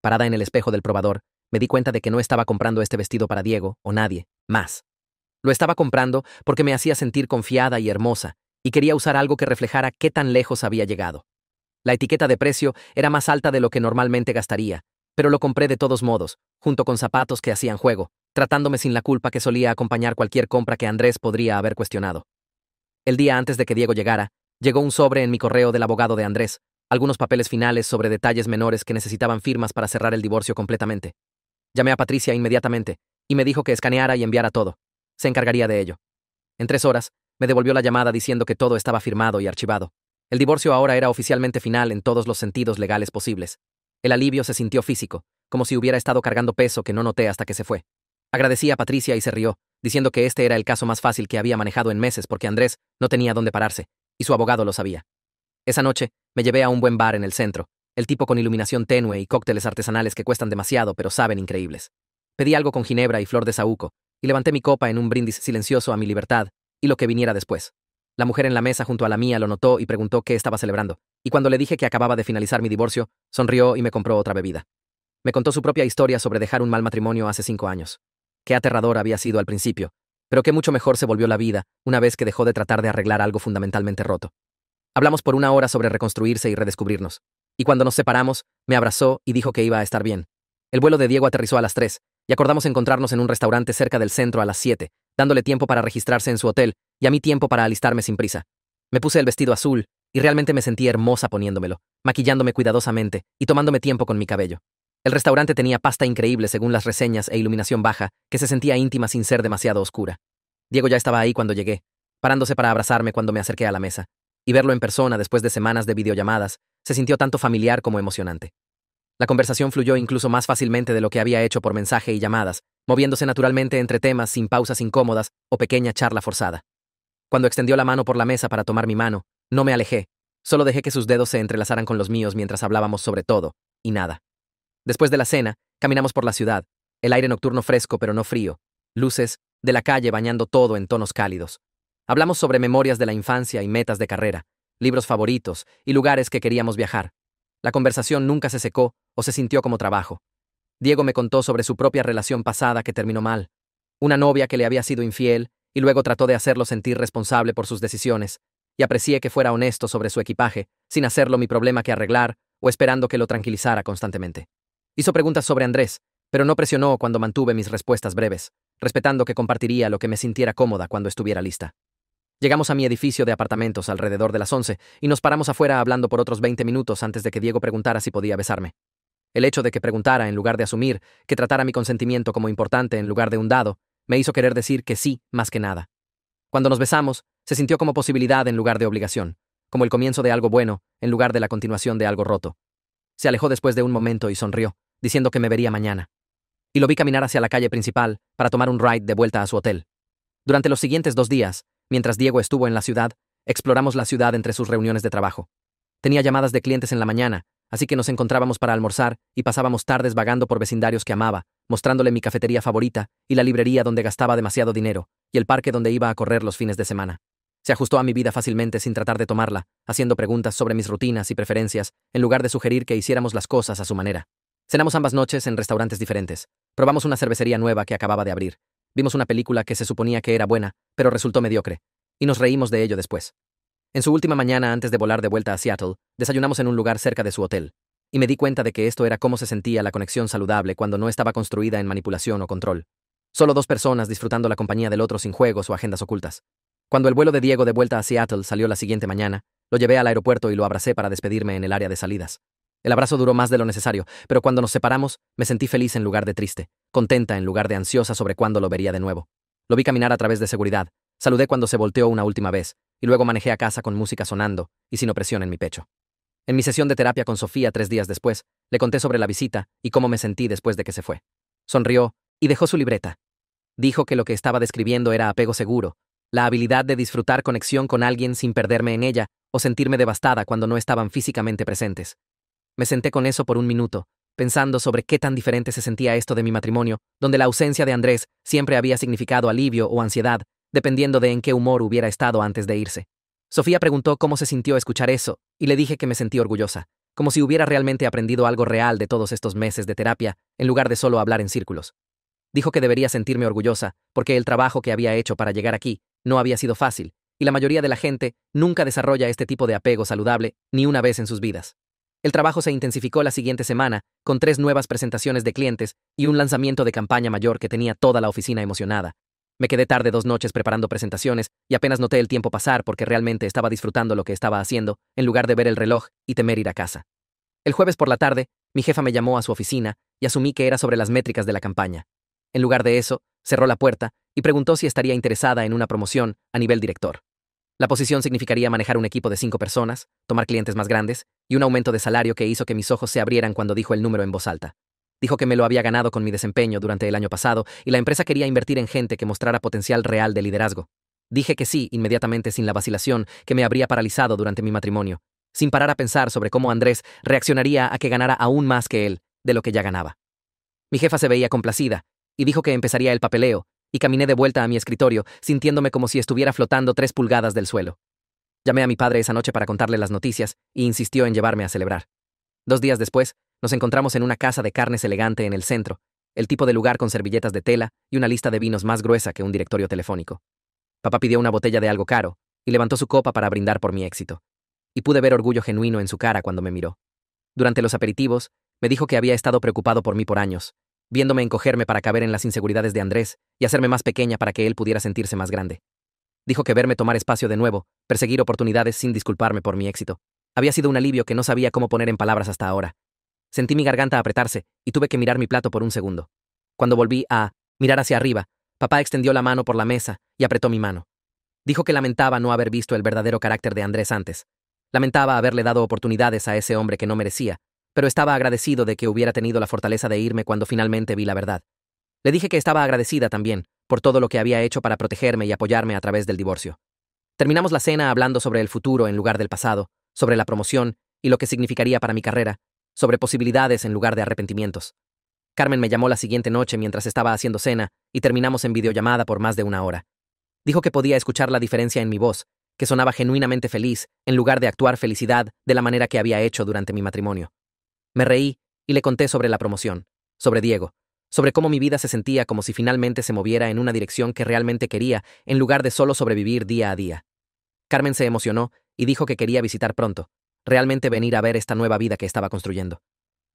Parada en el espejo del probador, me di cuenta de que no estaba comprando este vestido para Diego o nadie más. Lo estaba comprando porque me hacía sentir confiada y hermosa, y quería usar algo que reflejara qué tan lejos había llegado. La etiqueta de precio era más alta de lo que normalmente gastaría, pero lo compré de todos modos, junto con zapatos que hacían juego, tratándome sin la culpa que solía acompañar cualquier compra que Andrés podría haber cuestionado. El día antes de que Diego llegara, llegó un sobre en mi correo del abogado de Andrés, algunos papeles finales sobre detalles menores que necesitaban firmas para cerrar el divorcio completamente. Llamé a Patricia inmediatamente, y me dijo que escaneara y enviara todo. Se encargaría de ello. En 3 horas, me devolvió la llamada diciendo que todo estaba firmado y archivado. El divorcio ahora era oficialmente final en todos los sentidos legales posibles. El alivio se sintió físico, como si hubiera estado cargando peso que no noté hasta que se fue. Agradecí a Patricia y se rió, diciendo que este era el caso más fácil que había manejado en meses porque Andrés no tenía dónde pararse, y su abogado lo sabía. Esa noche, me llevé a un buen bar en el centro, el tipo con iluminación tenue y cócteles artesanales que cuestan demasiado pero saben increíbles. Pedí algo con ginebra y flor de saúco, y levanté mi copa en un brindis silencioso a mi libertad y lo que viniera después. La mujer en la mesa junto a la mía lo notó y preguntó qué estaba celebrando, y cuando le dije que acababa de finalizar mi divorcio, sonrió y me compró otra bebida. Me contó su propia historia sobre dejar un mal matrimonio hace 5 años. Qué aterrador había sido al principio, pero qué mucho mejor se volvió la vida una vez que dejó de tratar de arreglar algo fundamentalmente roto. Hablamos por 1 hora sobre reconstruirse y redescubrirnos, y cuando nos separamos, me abrazó y dijo que iba a estar bien. El vuelo de Diego aterrizó a las 3, y acordamos encontrarnos en un restaurante cerca del centro a las 7, dándole tiempo para registrarse en su hotel, y a mí tiempo para alistarme sin prisa. Me puse el vestido azul, y realmente me sentí hermosa poniéndomelo, maquillándome cuidadosamente y tomándome tiempo con mi cabello. El restaurante tenía pasta increíble según las reseñas e iluminación baja, que se sentía íntima sin ser demasiado oscura. Diego ya estaba ahí cuando llegué, parándose para abrazarme cuando me acerqué a la mesa, y verlo en persona después de semanas de videollamadas se sintió tanto familiar como emocionante. La conversación fluyó incluso más fácilmente de lo que había hecho por mensaje y llamadas, moviéndose naturalmente entre temas sin pausas incómodas o pequeña charla forzada. Cuando extendió la mano por la mesa para tomar mi mano, no me alejé, solo dejé que sus dedos se entrelazaran con los míos mientras hablábamos sobre todo, y nada. Después de la cena, caminamos por la ciudad, el aire nocturno fresco pero no frío, luces de la calle bañando todo en tonos cálidos. Hablamos sobre memorias de la infancia y metas de carrera, libros favoritos y lugares que queríamos viajar. La conversación nunca se secó o se sintió como trabajo. Diego me contó sobre su propia relación pasada que terminó mal. Una novia que le había sido infiel y luego trató de hacerlo sentir responsable por sus decisiones, y aprecié que fuera honesto sobre su equipaje, sin hacerlo mi problema que arreglar o esperando que lo tranquilizara constantemente. Hizo preguntas sobre Andrés, pero no presionó cuando mantuve mis respuestas breves, respetando que compartiría lo que me sintiera cómoda cuando estuviera lista. Llegamos a mi edificio de apartamentos alrededor de las 11 y nos paramos afuera hablando por otros 20 minutos antes de que Diego preguntara si podía besarme. El hecho de que preguntara en lugar de asumir, que tratara mi consentimiento como importante en lugar de un dado, me hizo querer decir que sí más que nada. Cuando nos besamos, Se sintió como posibilidad en lugar de obligación, como el comienzo de algo bueno en lugar de la continuación de algo roto. Se alejó después de un momento y sonrió, diciendo que me vería mañana. Y lo vi caminar hacia la calle principal para tomar un ride de vuelta a su hotel. Durante los siguientes 2 días, mientras Diego estuvo en la ciudad, exploramos la ciudad entre sus reuniones de trabajo. Tenía llamadas de clientes en la mañana, así que nos encontrábamos para almorzar y pasábamos tardes vagando por vecindarios que amaba, mostrándole mi cafetería favorita y la librería donde gastaba demasiado dinero, y el parque donde iba a correr los fines de semana. Se ajustó a mi vida fácilmente sin tratar de tomarla, haciendo preguntas sobre mis rutinas y preferencias, en lugar de sugerir que hiciéramos las cosas a su manera. Cenamos ambas noches en restaurantes diferentes. Probamos una cervecería nueva que acababa de abrir. Vimos una película que se suponía que era buena, pero resultó mediocre, y nos reímos de ello después. En su última mañana antes de volar de vuelta a Seattle, desayunamos en un lugar cerca de su hotel, y me di cuenta de que esto era cómo se sentía la conexión saludable cuando no estaba construida en manipulación o control. Solo 2 personas disfrutando la compañía del otro sin juegos o agendas ocultas. Cuando el vuelo de Diego de vuelta a Seattle salió la siguiente mañana, lo llevé al aeropuerto y lo abracé para despedirme en el área de salidas. El abrazo duró más de lo necesario, pero cuando nos separamos, me sentí feliz en lugar de triste, contenta en lugar de ansiosa sobre cuándo lo vería de nuevo. Lo vi caminar a través de seguridad, saludé cuando se volteó una última vez, y luego manejé a casa con música sonando y sin opresión en mi pecho. En mi sesión de terapia con Sofía 3 días después, le conté sobre la visita y cómo me sentí después de que se fue. Sonrió y dejó su libreta. Dijo que lo que estaba describiendo era apego seguro, la habilidad de disfrutar conexión con alguien sin perderme en ella o sentirme devastada cuando no estaban físicamente presentes. Me senté con eso por un minuto, pensando sobre qué tan diferente se sentía esto de mi matrimonio, donde la ausencia de Andrés siempre había significado alivio o ansiedad, dependiendo de en qué humor hubiera estado antes de irse. Sofía preguntó cómo se sintió escuchar eso, y le dije que me sentí orgullosa, como si hubiera realmente aprendido algo real de todos estos meses de terapia, en lugar de solo hablar en círculos. Dijo que debería sentirme orgullosa, porque el trabajo que había hecho para llegar aquí no había sido fácil, y la mayoría de la gente nunca desarrolla este tipo de apego saludable ni una vez en sus vidas. El trabajo se intensificó la siguiente semana, con 3 nuevas presentaciones de clientes y un lanzamiento de campaña mayor que tenía toda la oficina emocionada. Me quedé tarde 2 noches preparando presentaciones y apenas noté el tiempo pasar porque realmente estaba disfrutando lo que estaba haciendo, en lugar de ver el reloj y temer ir a casa. El jueves por la tarde, mi jefa me llamó a su oficina y asumí que era sobre las métricas de la campaña. En lugar de eso, cerró la puerta y preguntó si estaría interesada en una promoción a nivel director. La posición significaría manejar un equipo de 5 personas, tomar clientes más grandes y un aumento de salario que hizo que mis ojos se abrieran cuando dijo el número en voz alta. Dijo que me lo había ganado con mi desempeño durante el año pasado y la empresa quería invertir en gente que mostrara potencial real de liderazgo. Dije que sí, inmediatamente sin la vacilación que me habría paralizado durante mi matrimonio, sin parar a pensar sobre cómo Andrés reaccionaría a que ganara aún más que él, de lo que ya ganaba. Mi jefa se veía complacida y dijo que empezaría el papeleo, y caminé de vuelta a mi escritorio, sintiéndome como si estuviera flotando 3 pulgadas del suelo. Llamé a mi padre esa noche para contarle las noticias y insistió en llevarme a celebrar. 2 días después, nos encontramos en una casa de carnes elegante en el centro, el tipo de lugar con servilletas de tela y una lista de vinos más gruesa que un directorio telefónico. Papá pidió una botella de algo caro y levantó su copa para brindar por mi éxito. Y pude ver orgullo genuino en su cara cuando me miró. Durante los aperitivos, me dijo que había estado preocupado por mí por años, viéndome encogerme para caber en las inseguridades de Andrés y hacerme más pequeña para que él pudiera sentirse más grande. Dijo que verme tomar espacio de nuevo, perseguir oportunidades sin disculparme por mi éxito, había sido un alivio que no sabía cómo poner en palabras hasta ahora. Sentí mi garganta apretarse y tuve que mirar mi plato por un segundo. Cuando volví a mirar hacia arriba, papá extendió la mano por la mesa y apretó mi mano. Dijo que lamentaba no haber visto el verdadero carácter de Andrés antes. Lamentaba haberle dado oportunidades a ese hombre que no merecía, pero estaba agradecido de que hubiera tenido la fortaleza de irme cuando finalmente vi la verdad. Le dije que estaba agradecida también por todo lo que había hecho para protegerme y apoyarme a través del divorcio. Terminamos la cena hablando sobre el futuro en lugar del pasado, sobre la promoción y lo que significaría para mi carrera, sobre posibilidades en lugar de arrepentimientos. Carmen me llamó la siguiente noche mientras estaba haciendo cena y terminamos en videollamada por más de 1 hora. Dijo que podía escuchar la diferencia en mi voz, que sonaba genuinamente feliz en lugar de actuar felicidad de la manera que había hecho durante mi matrimonio. Me reí y le conté sobre la promoción, sobre Diego, sobre cómo mi vida se sentía como si finalmente se moviera en una dirección que realmente quería, en lugar de solo sobrevivir día a día. Carmen se emocionó y dijo que quería visitar pronto, realmente venir a ver esta nueva vida que estaba construyendo.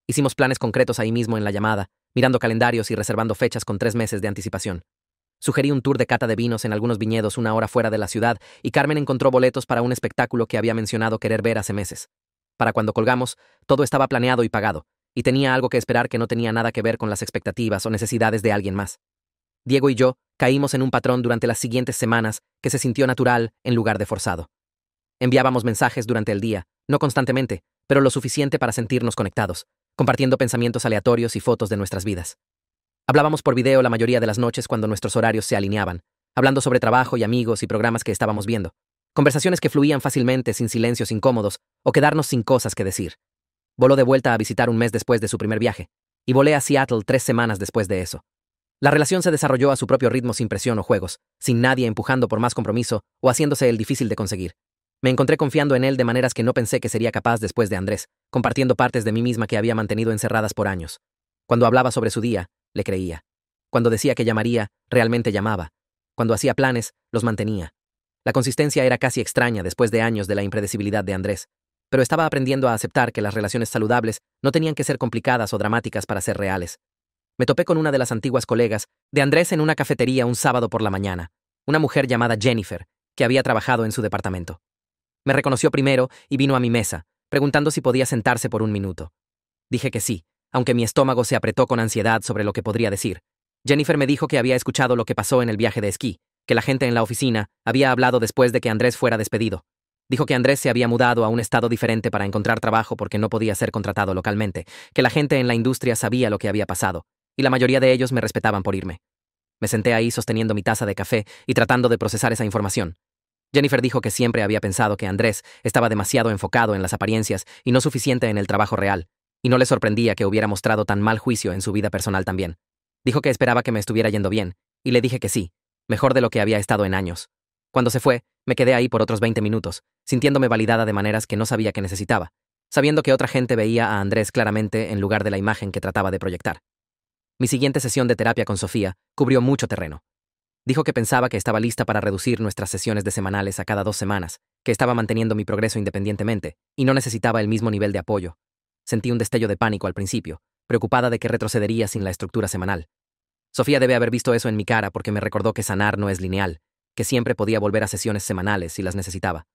Hicimos planes concretos ahí mismo en la llamada, mirando calendarios y reservando fechas con 3 meses de anticipación. Sugerí un tour de cata de vinos en algunos viñedos 1 hora fuera de la ciudad y Carmen encontró boletos para un espectáculo que había mencionado querer ver hace meses. Para cuando colgamos, todo estaba planeado y pagado, y tenía algo que esperar que no tenía nada que ver con las expectativas o necesidades de alguien más. Diego y yo caímos en un patrón durante las siguientes semanas que se sintió natural en lugar de forzado. Enviábamos mensajes durante el día, no constantemente, pero lo suficiente para sentirnos conectados, compartiendo pensamientos aleatorios y fotos de nuestras vidas. Hablábamos por video la mayoría de las noches cuando nuestros horarios se alineaban, hablando sobre trabajo y amigos y programas que estábamos viendo. Conversaciones que fluían fácilmente sin silencios incómodos o quedarnos sin cosas que decir. Voló de vuelta a visitar un mes después de su primer viaje, y volé a Seattle 3 semanas después de eso. La relación se desarrolló a su propio ritmo sin presión o juegos, sin nadie empujando por más compromiso o haciéndose el difícil de conseguir. Me encontré confiando en él de maneras que no pensé que sería capaz después de Andrés, compartiendo partes de mí misma que había mantenido encerradas por años. Cuando hablaba sobre su día, le creía. Cuando decía que llamaría, realmente llamaba. Cuando hacía planes, los mantenía. La consistencia era casi extraña después de años de la impredecibilidad de Andrés, pero estaba aprendiendo a aceptar que las relaciones saludables no tenían que ser complicadas o dramáticas para ser reales. Me topé con una de las antiguas colegas de Andrés en una cafetería un sábado por la mañana, una mujer llamada Jennifer, que había trabajado en su departamento. Me reconoció primero y vino a mi mesa, preguntando si podía sentarse por un minuto. Dije que sí, aunque mi estómago se apretó con ansiedad sobre lo que podría decir. Jennifer me dijo que había escuchado lo que pasó en el viaje de esquí, que la gente en la oficina había hablado después de que Andrés fuera despedido. Dijo que Andrés se había mudado a un estado diferente para encontrar trabajo porque no podía ser contratado localmente, que la gente en la industria sabía lo que había pasado, y la mayoría de ellos me respetaban por irme. Me senté ahí sosteniendo mi taza de café y tratando de procesar esa información. Jennifer dijo que siempre había pensado que Andrés estaba demasiado enfocado en las apariencias y no suficiente en el trabajo real, y no le sorprendía que hubiera mostrado tan mal juicio en su vida personal también. Dijo que esperaba que me estuviera yendo bien, y le dije que sí, mejor de lo que había estado en años. Cuando se fue, me quedé ahí por otros 20 minutos, sintiéndome validada de maneras que no sabía que necesitaba, sabiendo que otra gente veía a Andrés claramente en lugar de la imagen que trataba de proyectar. Mi siguiente sesión de terapia con Sofía cubrió mucho terreno. Dijo que pensaba que estaba lista para reducir nuestras sesiones de semanales a cada 2 semanas, que estaba manteniendo mi progreso independientemente y no necesitaba el mismo nivel de apoyo. Sentí un destello de pánico al principio, preocupada de que retrocedería sin la estructura semanal. Sofía debe haber visto eso en mi cara porque me recordó que sanar no es lineal, que siempre podía volver a sesiones semanales si las necesitaba.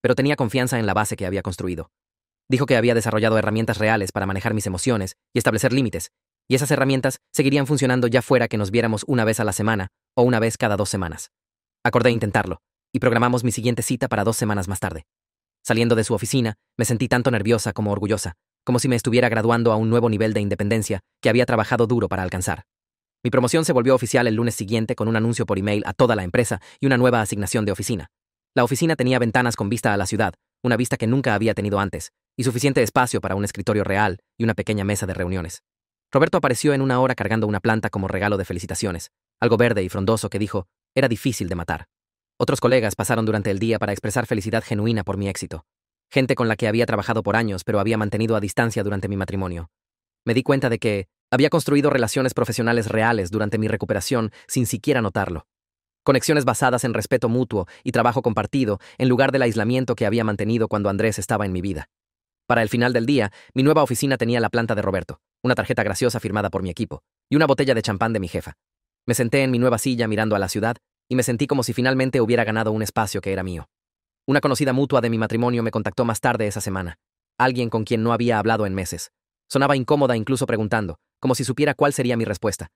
Pero tenía confianza en la base que había construido. Dijo que había desarrollado herramientas reales para manejar mis emociones y establecer límites, y esas herramientas seguirían funcionando ya fuera que nos viéramos una vez a la semana o una vez cada 2 semanas. Acordé intentarlo, y programamos mi siguiente cita para 2 semanas más tarde. Saliendo de su oficina, me sentí tanto nerviosa como orgullosa, como si me estuviera graduando a un nuevo nivel de independencia que había trabajado duro para alcanzar. Mi promoción se volvió oficial el lunes siguiente con un anuncio por email a toda la empresa y una nueva asignación de oficina. La oficina tenía ventanas con vista a la ciudad, una vista que nunca había tenido antes, y suficiente espacio para un escritorio real y una pequeña mesa de reuniones. Roberto apareció en una hora cargando una planta como regalo de felicitaciones, algo verde y frondoso que dijo, era difícil de matar. Otros colegas pasaron durante el día para expresar felicidad genuina por mi éxito. Gente con la que había trabajado por años pero había mantenido a distancia durante mi matrimonio. Me di cuenta de que había construido relaciones profesionales reales durante mi recuperación sin siquiera notarlo. Conexiones basadas en respeto mutuo y trabajo compartido en lugar del aislamiento que había mantenido cuando Andrés estaba en mi vida. Para el final del día, mi nueva oficina tenía la planta de Roberto, una tarjeta graciosa firmada por mi equipo, y una botella de champán de mi jefa. Me senté en mi nueva silla mirando a la ciudad y me sentí como si finalmente hubiera ganado un espacio que era mío. Una conocida mutua de mi matrimonio me contactó más tarde esa semana, alguien con quien no había hablado en meses. Sonaba incómoda incluso preguntando, como si supiera cuál sería mi respuesta.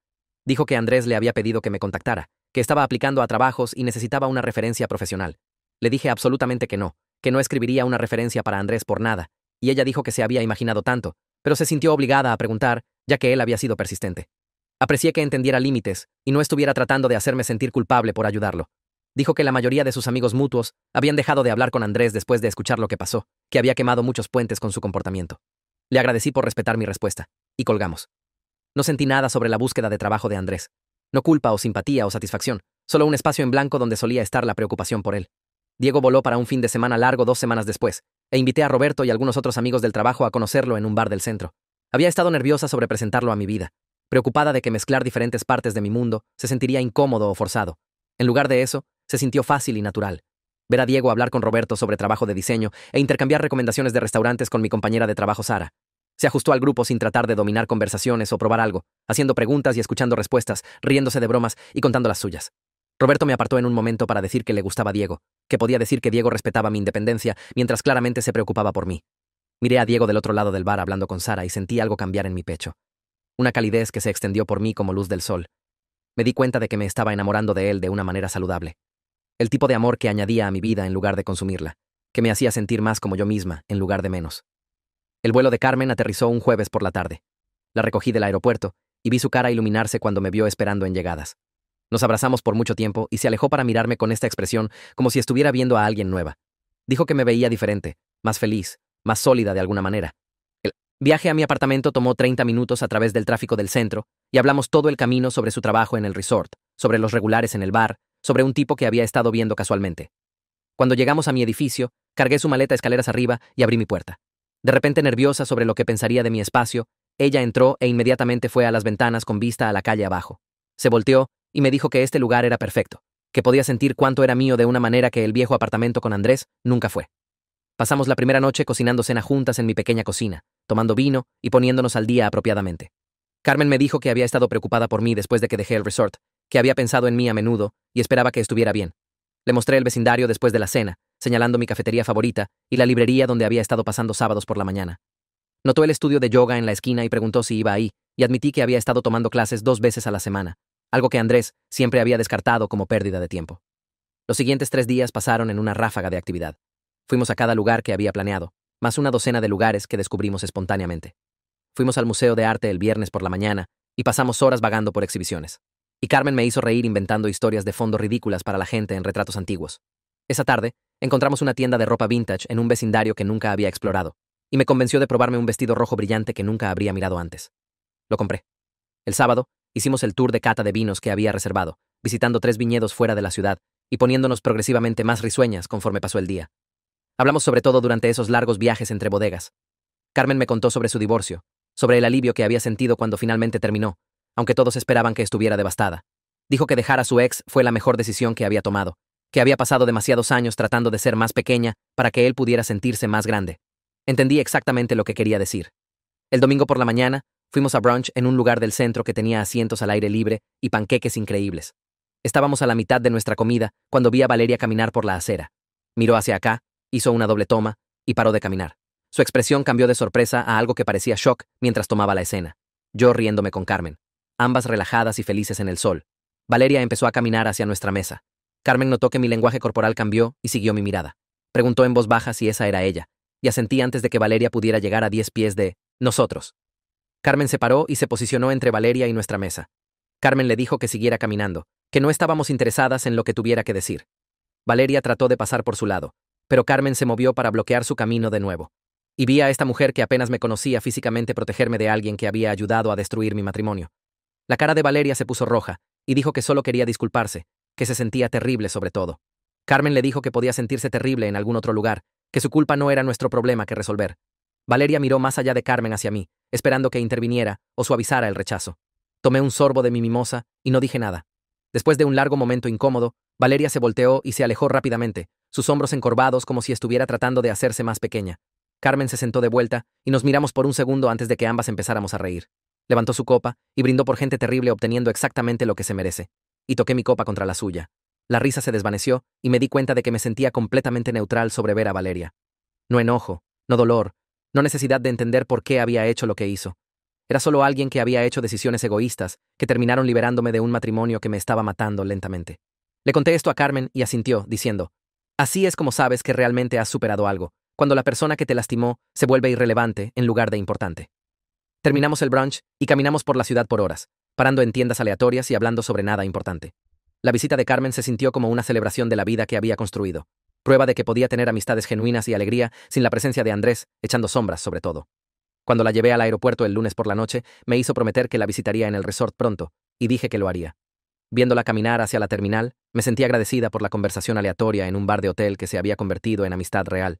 Dijo que Andrés le había pedido que me contactara, que estaba aplicando a trabajos y necesitaba una referencia profesional. Le dije absolutamente que no escribiría una referencia para Andrés por nada, y ella dijo que se había imaginado tanto, pero se sintió obligada a preguntar, ya que él había sido persistente. Aprecié que entendiera límites y no estuviera tratando de hacerme sentir culpable por ayudarlo. Dijo que la mayoría de sus amigos mutuos habían dejado de hablar con Andrés después de escuchar lo que pasó, que había quemado muchos puentes con su comportamiento. Le agradecí por respetar mi respuesta, y colgamos. No sentí nada sobre la búsqueda de trabajo de Andrés. No culpa o simpatía o satisfacción, solo un espacio en blanco donde solía estar la preocupación por él. Diego voló para un fin de semana largo 2 semanas después, e invité a Roberto y algunos otros amigos del trabajo a conocerlo en un bar del centro. Había estado nerviosa sobre presentarlo a mi vida, preocupada de que mezclar diferentes partes de mi mundo se sentiría incómodo o forzado. En lugar de eso, se sintió fácil y natural. Ver a Diego hablar con Roberto sobre trabajo de diseño e intercambiar recomendaciones de restaurantes con mi compañera de trabajo Sara. Se ajustó al grupo sin tratar de dominar conversaciones o probar algo, haciendo preguntas y escuchando respuestas, riéndose de bromas y contando las suyas. Roberto me apartó en un momento para decir que le gustaba Diego, que podía decir que Diego respetaba mi independencia mientras claramente se preocupaba por mí. Miré a Diego del otro lado del bar hablando con Sara y sentí algo cambiar en mi pecho. Una calidez que se extendió por mí como luz del sol. Me di cuenta de que me estaba enamorando de él de una manera saludable. El tipo de amor que añadía a mi vida en lugar de consumirla, que me hacía sentir más como yo misma en lugar de menos. El vuelo de Carmen aterrizó un jueves por la tarde. La recogí del aeropuerto y vi su cara iluminarse cuando me vio esperando en llegadas. Nos abrazamos por mucho tiempo y se alejó para mirarme con esta expresión como si estuviera viendo a alguien nueva. Dijo que me veía diferente, más feliz, más sólida de alguna manera. El viaje a mi apartamento tomó 30 minutos a través del tráfico del centro y hablamos todo el camino sobre su trabajo en el resort, sobre los regulares en el bar, sobre un tipo que había estado viendo casualmente. Cuando llegamos a mi edificio, cargué su maleta escaleras arriba y abrí mi puerta. De repente nerviosa sobre lo que pensaría de mi espacio, ella entró e inmediatamente fue a las ventanas con vista a la calle abajo. Se volteó y me dijo que este lugar era perfecto, que podía sentir cuánto era mío de una manera que el viejo apartamento con Andrés nunca fue. Pasamos la primera noche cocinando cena juntas en mi pequeña cocina, tomando vino y poniéndonos al día apropiadamente. Carmen me dijo que había estado preocupada por mí después de que dejé el resort, que había pensado en mí a menudo y esperaba que estuviera bien. Le mostré el vecindario después de la cena, señalando mi cafetería favorita y la librería donde había estado pasando sábados por la mañana. Notó el estudio de yoga en la esquina y preguntó si iba ahí, y admití que había estado tomando clases 2 veces a la semana, algo que Andrés siempre había descartado como pérdida de tiempo. Los siguientes 3 días pasaron en una ráfaga de actividad. Fuimos a cada lugar que había planeado, más una docena de lugares que descubrimos espontáneamente. Fuimos al Museo de Arte el viernes por la mañana y pasamos horas vagando por exhibiciones. Y Carmen me hizo reír inventando historias de fondo ridículas para la gente en retratos antiguos. Esa tarde, encontramos una tienda de ropa vintage en un vecindario que nunca había explorado, y me convenció de probarme un vestido rojo brillante que nunca habría mirado antes. Lo compré. El sábado, hicimos el tour de cata de vinos que había reservado, visitando 3 viñedos fuera de la ciudad y poniéndonos progresivamente más risueñas conforme pasó el día. Hablamos sobre todo durante esos largos viajes entre bodegas. Carmen me contó sobre su divorcio, sobre el alivio que había sentido cuando finalmente terminó, aunque todos esperaban que estuviera devastada. Dijo que dejar a su ex fue la mejor decisión que había tomado, que había pasado demasiados años tratando de ser más pequeña para que él pudiera sentirse más grande. Entendí exactamente lo que quería decir. El domingo por la mañana, fuimos a brunch en un lugar del centro que tenía asientos al aire libre y panqueques increíbles. Estábamos a la mitad de nuestra comida cuando vi a Valeria caminar por la acera. Miró hacia acá, hizo una doble toma y paró de caminar. Su expresión cambió de sorpresa a algo que parecía shock mientras tomaba la escena. Yo riéndome con Carmen, ambas relajadas y felices en el sol. Valeria empezó a caminar hacia nuestra mesa. Carmen notó que mi lenguaje corporal cambió y siguió mi mirada. Preguntó en voz baja si esa era ella, y asentí antes de que Valeria pudiera llegar a 10 pies de nosotros. Carmen se paró y se posicionó entre Valeria y nuestra mesa. Carmen le dijo que siguiera caminando, que no estábamos interesadas en lo que tuviera que decir. Valeria trató de pasar por su lado, pero Carmen se movió para bloquear su camino de nuevo. Y vi a esta mujer que apenas me conocía físicamente protegerme de alguien que había ayudado a destruir mi matrimonio. La cara de Valeria se puso roja, y dijo que solo quería disculparse, que se sentía terrible sobre todo. Carmen le dijo que podía sentirse terrible en algún otro lugar, que su culpa no era nuestro problema que resolver. Valeria miró más allá de Carmen hacia mí, esperando que interviniera o suavizara el rechazo. Tomé un sorbo de mi mimosa y no dije nada. Después de un largo momento incómodo, Valeria se volteó y se alejó rápidamente, sus hombros encorvados como si estuviera tratando de hacerse más pequeña. Carmen se sentó de vuelta y nos miramos por un segundo antes de que ambas empezáramos a reír. Levantó su copa y brindó por gente terrible obteniendo exactamente lo que se merece. Y toqué mi copa contra la suya. La risa se desvaneció y me di cuenta de que me sentía completamente neutral sobre ver a Valeria. No enojo, no dolor, no necesidad de entender por qué había hecho lo que hizo. Era solo alguien que había hecho decisiones egoístas que terminaron liberándome de un matrimonio que me estaba matando lentamente. Le conté esto a Carmen y asintió, diciendo, así es como sabes que realmente has superado algo, cuando la persona que te lastimó se vuelve irrelevante en lugar de importante. Terminamos el brunch y caminamos por la ciudad por horas, parando en tiendas aleatorias y hablando sobre nada importante. La visita de Carmen se sintió como una celebración de la vida que había construido, prueba de que podía tener amistades genuinas y alegría sin la presencia de Andrés, echando sombras sobre todo. Cuando la llevé al aeropuerto el lunes por la noche, me hizo prometer que la visitaría en el resort pronto, y dije que lo haría. Viéndola caminar hacia la terminal, me sentí agradecida por la conversación aleatoria en un bar de hotel que se había convertido en amistad real.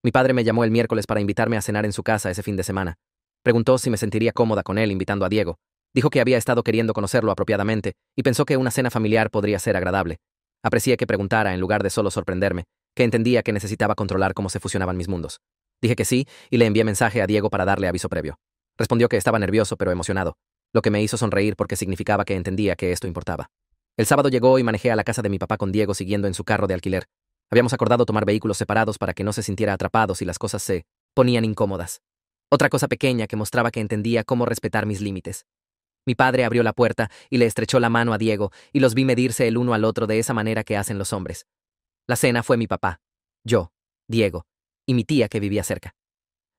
Mi padre me llamó el miércoles para invitarme a cenar en su casa ese fin de semana. Preguntó si me sentiría cómoda con él invitando a Diego. Dijo que había estado queriendo conocerlo apropiadamente y pensó que una cena familiar podría ser agradable. Aprecié que preguntara en lugar de solo sorprenderme, que entendía que necesitaba controlar cómo se fusionaban mis mundos. Dije que sí y le envié mensaje a Diego para darle aviso previo. Respondió que estaba nervioso pero emocionado, lo que me hizo sonreír porque significaba que entendía que esto importaba. El sábado llegó y manejé a la casa de mi papá con Diego siguiendo en su carro de alquiler. Habíamos acordado tomar vehículos separados para que no se sintiera atrapado si las cosas se ponían incómodas. Otra cosa pequeña que mostraba que entendía cómo respetar mis límites. Mi padre abrió la puerta y le estrechó la mano a Diego, y los vi medirse el uno al otro de esa manera que hacen los hombres. La cena fue mi papá, yo, Diego, y mi tía que vivía cerca.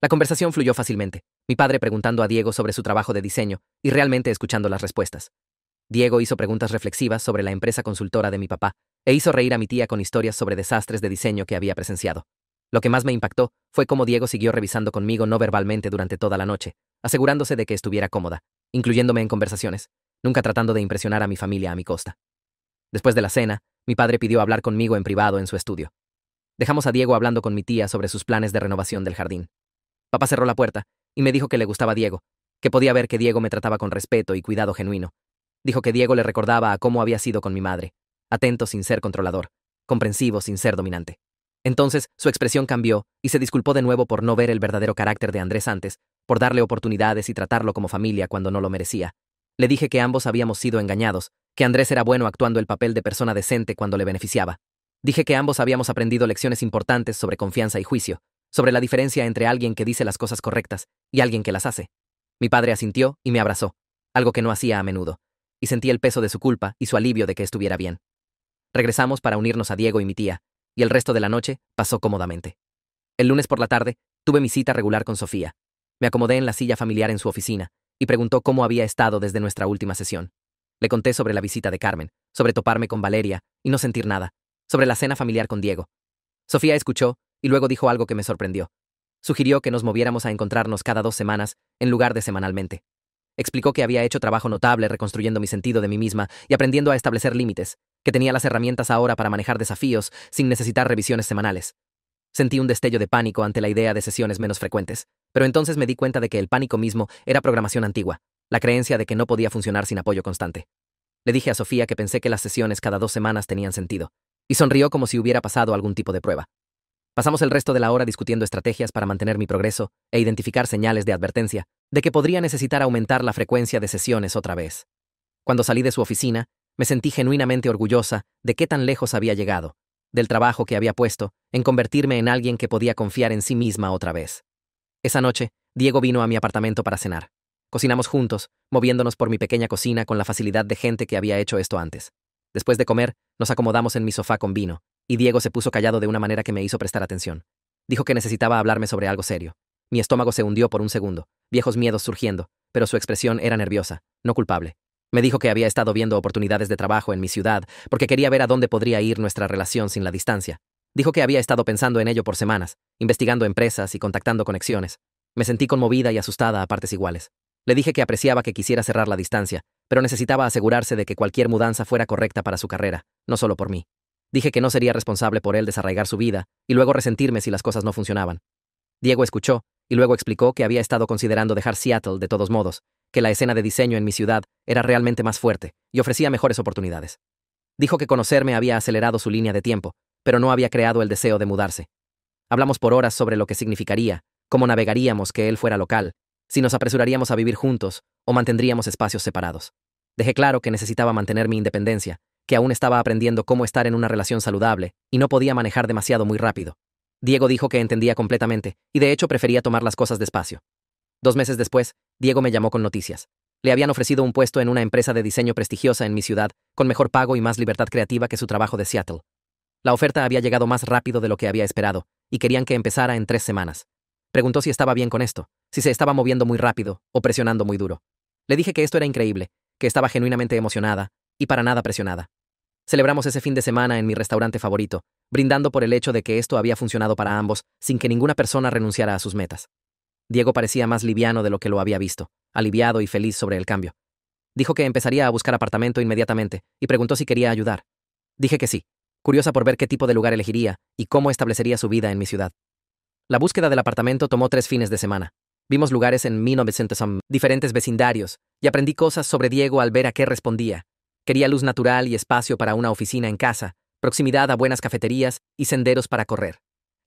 La conversación fluyó fácilmente, mi padre preguntando a Diego sobre su trabajo de diseño y realmente escuchando las respuestas. Diego hizo preguntas reflexivas sobre la empresa consultora de mi papá e hizo reír a mi tía con historias sobre desastres de diseño que había presenciado. Lo que más me impactó fue cómo Diego siguió revisando conmigo no verbalmente durante toda la noche, asegurándose de que estuviera cómoda, incluyéndome en conversaciones, nunca tratando de impresionar a mi familia a mi costa. Después de la cena, mi padre pidió hablar conmigo en privado en su estudio. Dejamos a Diego hablando con mi tía sobre sus planes de renovación del jardín. Papá cerró la puerta y me dijo que le gustaba Diego, que podía ver que Diego me trataba con respeto y cuidado genuino. Dijo que Diego le recordaba a cómo había sido con mi madre, atento sin ser controlador, comprensivo sin ser dominante. Entonces, su expresión cambió y se disculpó de nuevo por no ver el verdadero carácter de Andrés antes, por darle oportunidades y tratarlo como familia cuando no lo merecía. Le dije que ambos habíamos sido engañados, que Andrés era bueno actuando el papel de persona decente cuando le beneficiaba. Dije que ambos habíamos aprendido lecciones importantes sobre confianza y juicio, sobre la diferencia entre alguien que dice las cosas correctas y alguien que las hace. Mi padre asintió y me abrazó, algo que no hacía a menudo, y sentí el peso de su culpa y su alivio de que estuviera bien. Regresamos para unirnos a Diego y mi tía, y el resto de la noche pasó cómodamente. El lunes por la tarde, tuve mi cita regular con Sofía. Me acomodé en la silla familiar en su oficina, y preguntó cómo había estado desde nuestra última sesión. Le conté sobre la visita de Carmen, sobre toparme con Valeria y no sentir nada, sobre la cena familiar con Diego. Sofía escuchó y luego dijo algo que me sorprendió. Sugirió que nos moviéramos a encontrarnos cada 2 semanas en lugar de semanalmente. Explicó que había hecho trabajo notable reconstruyendo mi sentido de mí misma y aprendiendo a establecer límites, que tenía las herramientas ahora para manejar desafíos sin necesitar revisiones semanales. Sentí un destello de pánico ante la idea de sesiones menos frecuentes, pero entonces me di cuenta de que el pánico mismo era programación antigua, la creencia de que no podía funcionar sin apoyo constante. Le dije a Sofía que pensé que las sesiones cada 2 semanas tenían sentido, y sonrió como si hubiera pasado algún tipo de prueba. Pasamos el resto de la hora discutiendo estrategias para mantener mi progreso e identificar señales de advertencia de que podría necesitar aumentar la frecuencia de sesiones otra vez. Cuando salí de su oficina, me sentí genuinamente orgullosa de qué tan lejos había llegado, del trabajo que había puesto en convertirme en alguien que podía confiar en sí misma otra vez. Esa noche, Diego vino a mi apartamento para cenar. Cocinamos juntos, moviéndonos por mi pequeña cocina con la facilidad de gente que había hecho esto antes. Después de comer, nos acomodamos en mi sofá con vino, y Diego se puso callado de una manera que me hizo prestar atención. Dijo que necesitaba hablarme sobre algo serio. Mi estómago se hundió por un segundo, viejos miedos surgiendo, pero su expresión era nerviosa, no culpable. Me dijo que había estado viendo oportunidades de trabajo en mi ciudad porque quería ver a dónde podría ir nuestra relación sin la distancia. Dijo que había estado pensando en ello por semanas, investigando empresas y contactando conexiones. Me sentí conmovida y asustada a partes iguales. Le dije que apreciaba que quisiera cerrar la distancia, pero necesitaba asegurarse de que cualquier mudanza fuera correcta para su carrera, no solo por mí. Dije que no sería responsable por él desarraigar su vida y luego resentirme si las cosas no funcionaban. Diego escuchó y luego explicó que había estado considerando dejar Seattle de todos modos, que la escena de diseño en mi ciudad era realmente más fuerte y ofrecía mejores oportunidades. Dijo que conocerme había acelerado su línea de tiempo, pero no había creado el deseo de mudarse. Hablamos por horas sobre lo que significaría, cómo navegaríamos que él fuera local, si nos apresuraríamos a vivir juntos o mantendríamos espacios separados. Dejé claro que necesitaba mantener mi independencia, que aún estaba aprendiendo cómo estar en una relación saludable y no podía manejar demasiado muy rápido. Diego dijo que entendía completamente y de hecho prefería tomar las cosas despacio. 2 meses después, Diego me llamó con noticias. Le habían ofrecido un puesto en una empresa de diseño prestigiosa en mi ciudad, con mejor pago y más libertad creativa que su trabajo de Seattle. La oferta había llegado más rápido de lo que había esperado, y querían que empezara en 3 semanas. Preguntó si estaba bien con esto, si se estaba moviendo muy rápido o presionando muy duro. Le dije que esto era increíble, que estaba genuinamente emocionada y para nada presionada. Celebramos ese fin de semana en mi restaurante favorito, brindando por el hecho de que esto había funcionado para ambos sin que ninguna persona renunciara a sus metas. Diego parecía más liviano de lo que lo había visto, aliviado y feliz sobre el cambio. Dijo que empezaría a buscar apartamento inmediatamente y preguntó si quería ayudar. Dije que sí, curiosa por ver qué tipo de lugar elegiría y cómo establecería su vida en mi ciudad. La búsqueda del apartamento tomó 3 fines de semana. Vimos lugares en 1900 diferentes vecindarios y aprendí cosas sobre Diego al ver a qué respondía. Quería luz natural y espacio para una oficina en casa, proximidad a buenas cafeterías y senderos para correr.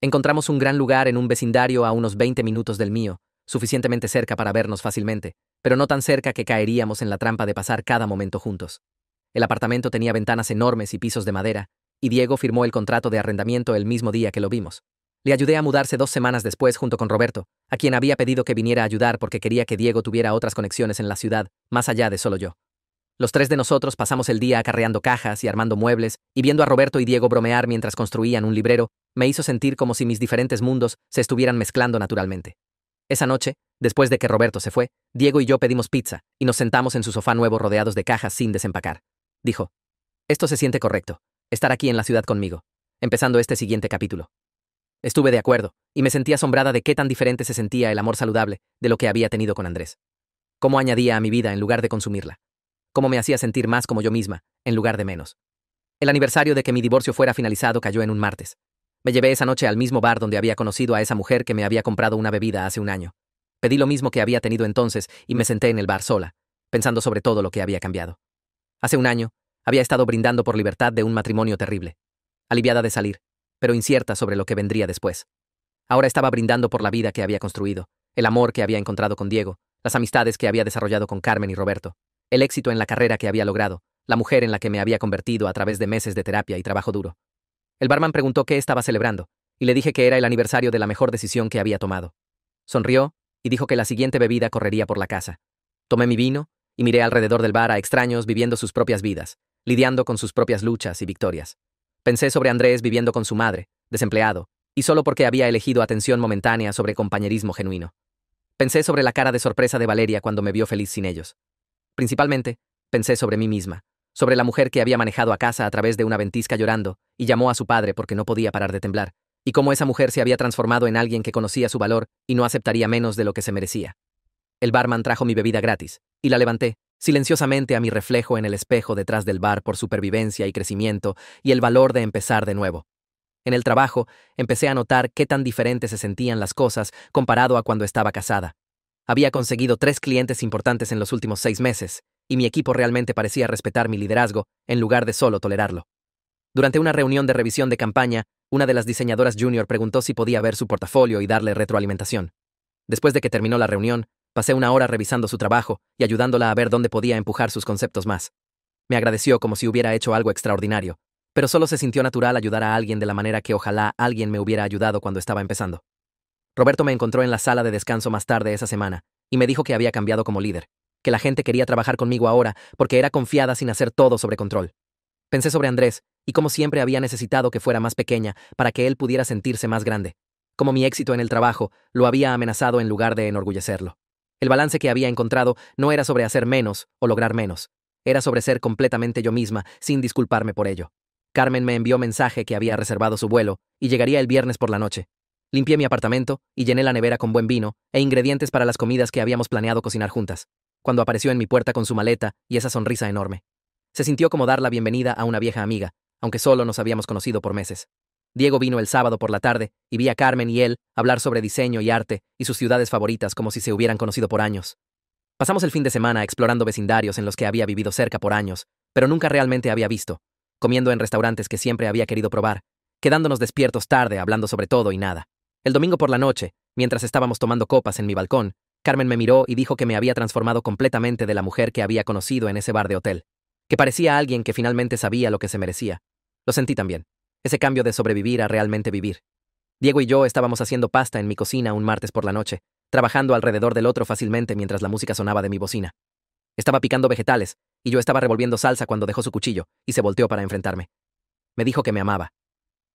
Encontramos un gran lugar en un vecindario a unos 20 minutos del mío, suficientemente cerca para vernos fácilmente, pero no tan cerca que caeríamos en la trampa de pasar cada momento juntos. El apartamento tenía ventanas enormes y pisos de madera, y Diego firmó el contrato de arrendamiento el mismo día que lo vimos. Le ayudé a mudarse 2 semanas después junto con Roberto, a quien había pedido que viniera a ayudar porque quería que Diego tuviera otras conexiones en la ciudad, más allá de solo yo. Los tres de nosotros pasamos el día acarreando cajas y armando muebles, y viendo a Roberto y Diego bromear mientras construían un librero, me hizo sentir como si mis diferentes mundos se estuvieran mezclando naturalmente. Esa noche, después de que Roberto se fue, Diego y yo pedimos pizza, y nos sentamos en su sofá nuevo rodeados de cajas sin desempacar. Dijo: esto se siente correcto, estar aquí en la ciudad conmigo, empezando este siguiente capítulo. Estuve de acuerdo, y me sentí asombrada de qué tan diferente se sentía el amor saludable de lo que había tenido con Andrés. Cómo añadía a mi vida en lugar de consumirla. Cómo me hacía sentir más como yo misma, en lugar de menos. El aniversario de que mi divorcio fuera finalizado cayó en un martes. Me llevé esa noche al mismo bar donde había conocido a esa mujer que me había comprado una bebida hace un año. Pedí lo mismo que había tenido entonces y me senté en el bar sola, pensando sobre todo lo que había cambiado. Hace un año, había estado brindando por libertad de un matrimonio terrible. Aliviada de salir, pero incierta sobre lo que vendría después. Ahora estaba brindando por la vida que había construido, el amor que había encontrado con Diego, las amistades que había desarrollado con Carmen y Roberto, el éxito en la carrera que había logrado, la mujer en la que me había convertido a través de meses de terapia y trabajo duro. El barman preguntó qué estaba celebrando, y le dije que era el aniversario de la mejor decisión que había tomado. Sonrió y dijo que la siguiente bebida correría por la casa. Tomé mi vino y miré alrededor del bar a extraños viviendo sus propias vidas, lidiando con sus propias luchas y victorias. Pensé sobre Andrés viviendo con su madre, desempleado, y solo porque había elegido atención momentánea sobre compañerismo genuino. Pensé sobre la cara de sorpresa de Valeria cuando me vio feliz sin ellos. Principalmente, pensé sobre mí misma, sobre la mujer que había manejado a casa a través de una ventisca llorando y llamó a su padre porque no podía parar de temblar, y cómo esa mujer se había transformado en alguien que conocía su valor y no aceptaría menos de lo que se merecía. El barman trajo mi bebida gratis, y la levanté, silenciosamente a mi reflejo en el espejo detrás del bar por supervivencia y crecimiento y el valor de empezar de nuevo. En el trabajo, empecé a notar qué tan diferentes se sentían las cosas comparado a cuando estaba casada. Había conseguido 3 clientes importantes en los últimos 6 meses, y mi equipo realmente parecía respetar mi liderazgo en lugar de solo tolerarlo. Durante una reunión de revisión de campaña, una de las diseñadoras junior preguntó si podía ver su portafolio y darle retroalimentación. Después de que terminó la reunión, pasé una hora revisando su trabajo y ayudándola a ver dónde podía empujar sus conceptos más. Me agradeció como si hubiera hecho algo extraordinario, pero solo se sintió natural ayudar a alguien de la manera que ojalá alguien me hubiera ayudado cuando estaba empezando. Roberto me encontró en la sala de descanso más tarde esa semana y me dijo que había cambiado como líder, que la gente quería trabajar conmigo ahora porque era confiada sin hacer todo sobre control. Pensé sobre Andrés y como siempre había necesitado que fuera más pequeña para que él pudiera sentirse más grande, como mi éxito en el trabajo lo había amenazado en lugar de enorgullecerlo. El balance que había encontrado no era sobre hacer menos o lograr menos, era sobre ser completamente yo misma sin disculparme por ello. Carmen me envió mensaje que había reservado su vuelo y llegaría el viernes por la noche. Limpié mi apartamento y llené la nevera con buen vino e ingredientes para las comidas que habíamos planeado cocinar juntas, cuando apareció en mi puerta con su maleta y esa sonrisa enorme. Se sintió como dar la bienvenida a una vieja amiga, aunque solo nos habíamos conocido por meses. Diego vino el sábado por la tarde y vi a Carmen y él hablar sobre diseño y arte y sus ciudades favoritas como si se hubieran conocido por años. Pasamos el fin de semana explorando vecindarios en los que había vivido cerca por años, pero nunca realmente había visto, comiendo en restaurantes que siempre había querido probar, quedándonos despiertos tarde hablando sobre todo y nada. El domingo por la noche, mientras estábamos tomando copas en mi balcón, Carmen me miró y dijo que me había transformado completamente de la mujer que había conocido en ese bar de hotel, que parecía alguien que finalmente sabía lo que se merecía. Lo sentí también. Ese cambio de sobrevivir a realmente vivir. Diego y yo estábamos haciendo pasta en mi cocina un martes por la noche, trabajando alrededor del otro fácilmente mientras la música sonaba de mi bocina. Estaba picando vegetales, y yo estaba revolviendo salsa cuando dejó su cuchillo, y se volteó para enfrentarme. Me dijo que me amaba.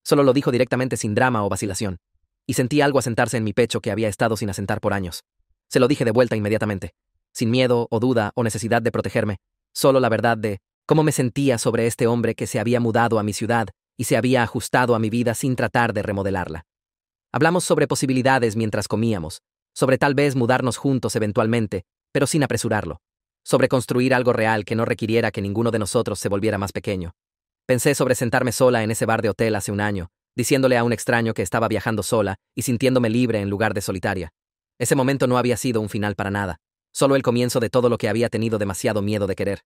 Solo lo dijo directamente sin drama o vacilación, y sentí algo asentarse en mi pecho que había estado sin asentar por años. Se lo dije de vuelta inmediatamente, sin miedo o duda o necesidad de protegerme, solo la verdad de cómo me sentía sobre este hombre que se había mudado a mi ciudad y se había ajustado a mi vida sin tratar de remodelarla. Hablamos sobre posibilidades mientras comíamos, sobre tal vez mudarnos juntos eventualmente, pero sin apresurarlo, sobre construir algo real que no requiriera que ninguno de nosotros se volviera más pequeño. Pensé sobre sentarme sola en ese bar de hotel hace un año, diciéndole a un extraño que estaba viajando sola y sintiéndome libre en lugar de solitaria. Ese momento no había sido un final para nada, solo el comienzo de todo lo que había tenido demasiado miedo de querer.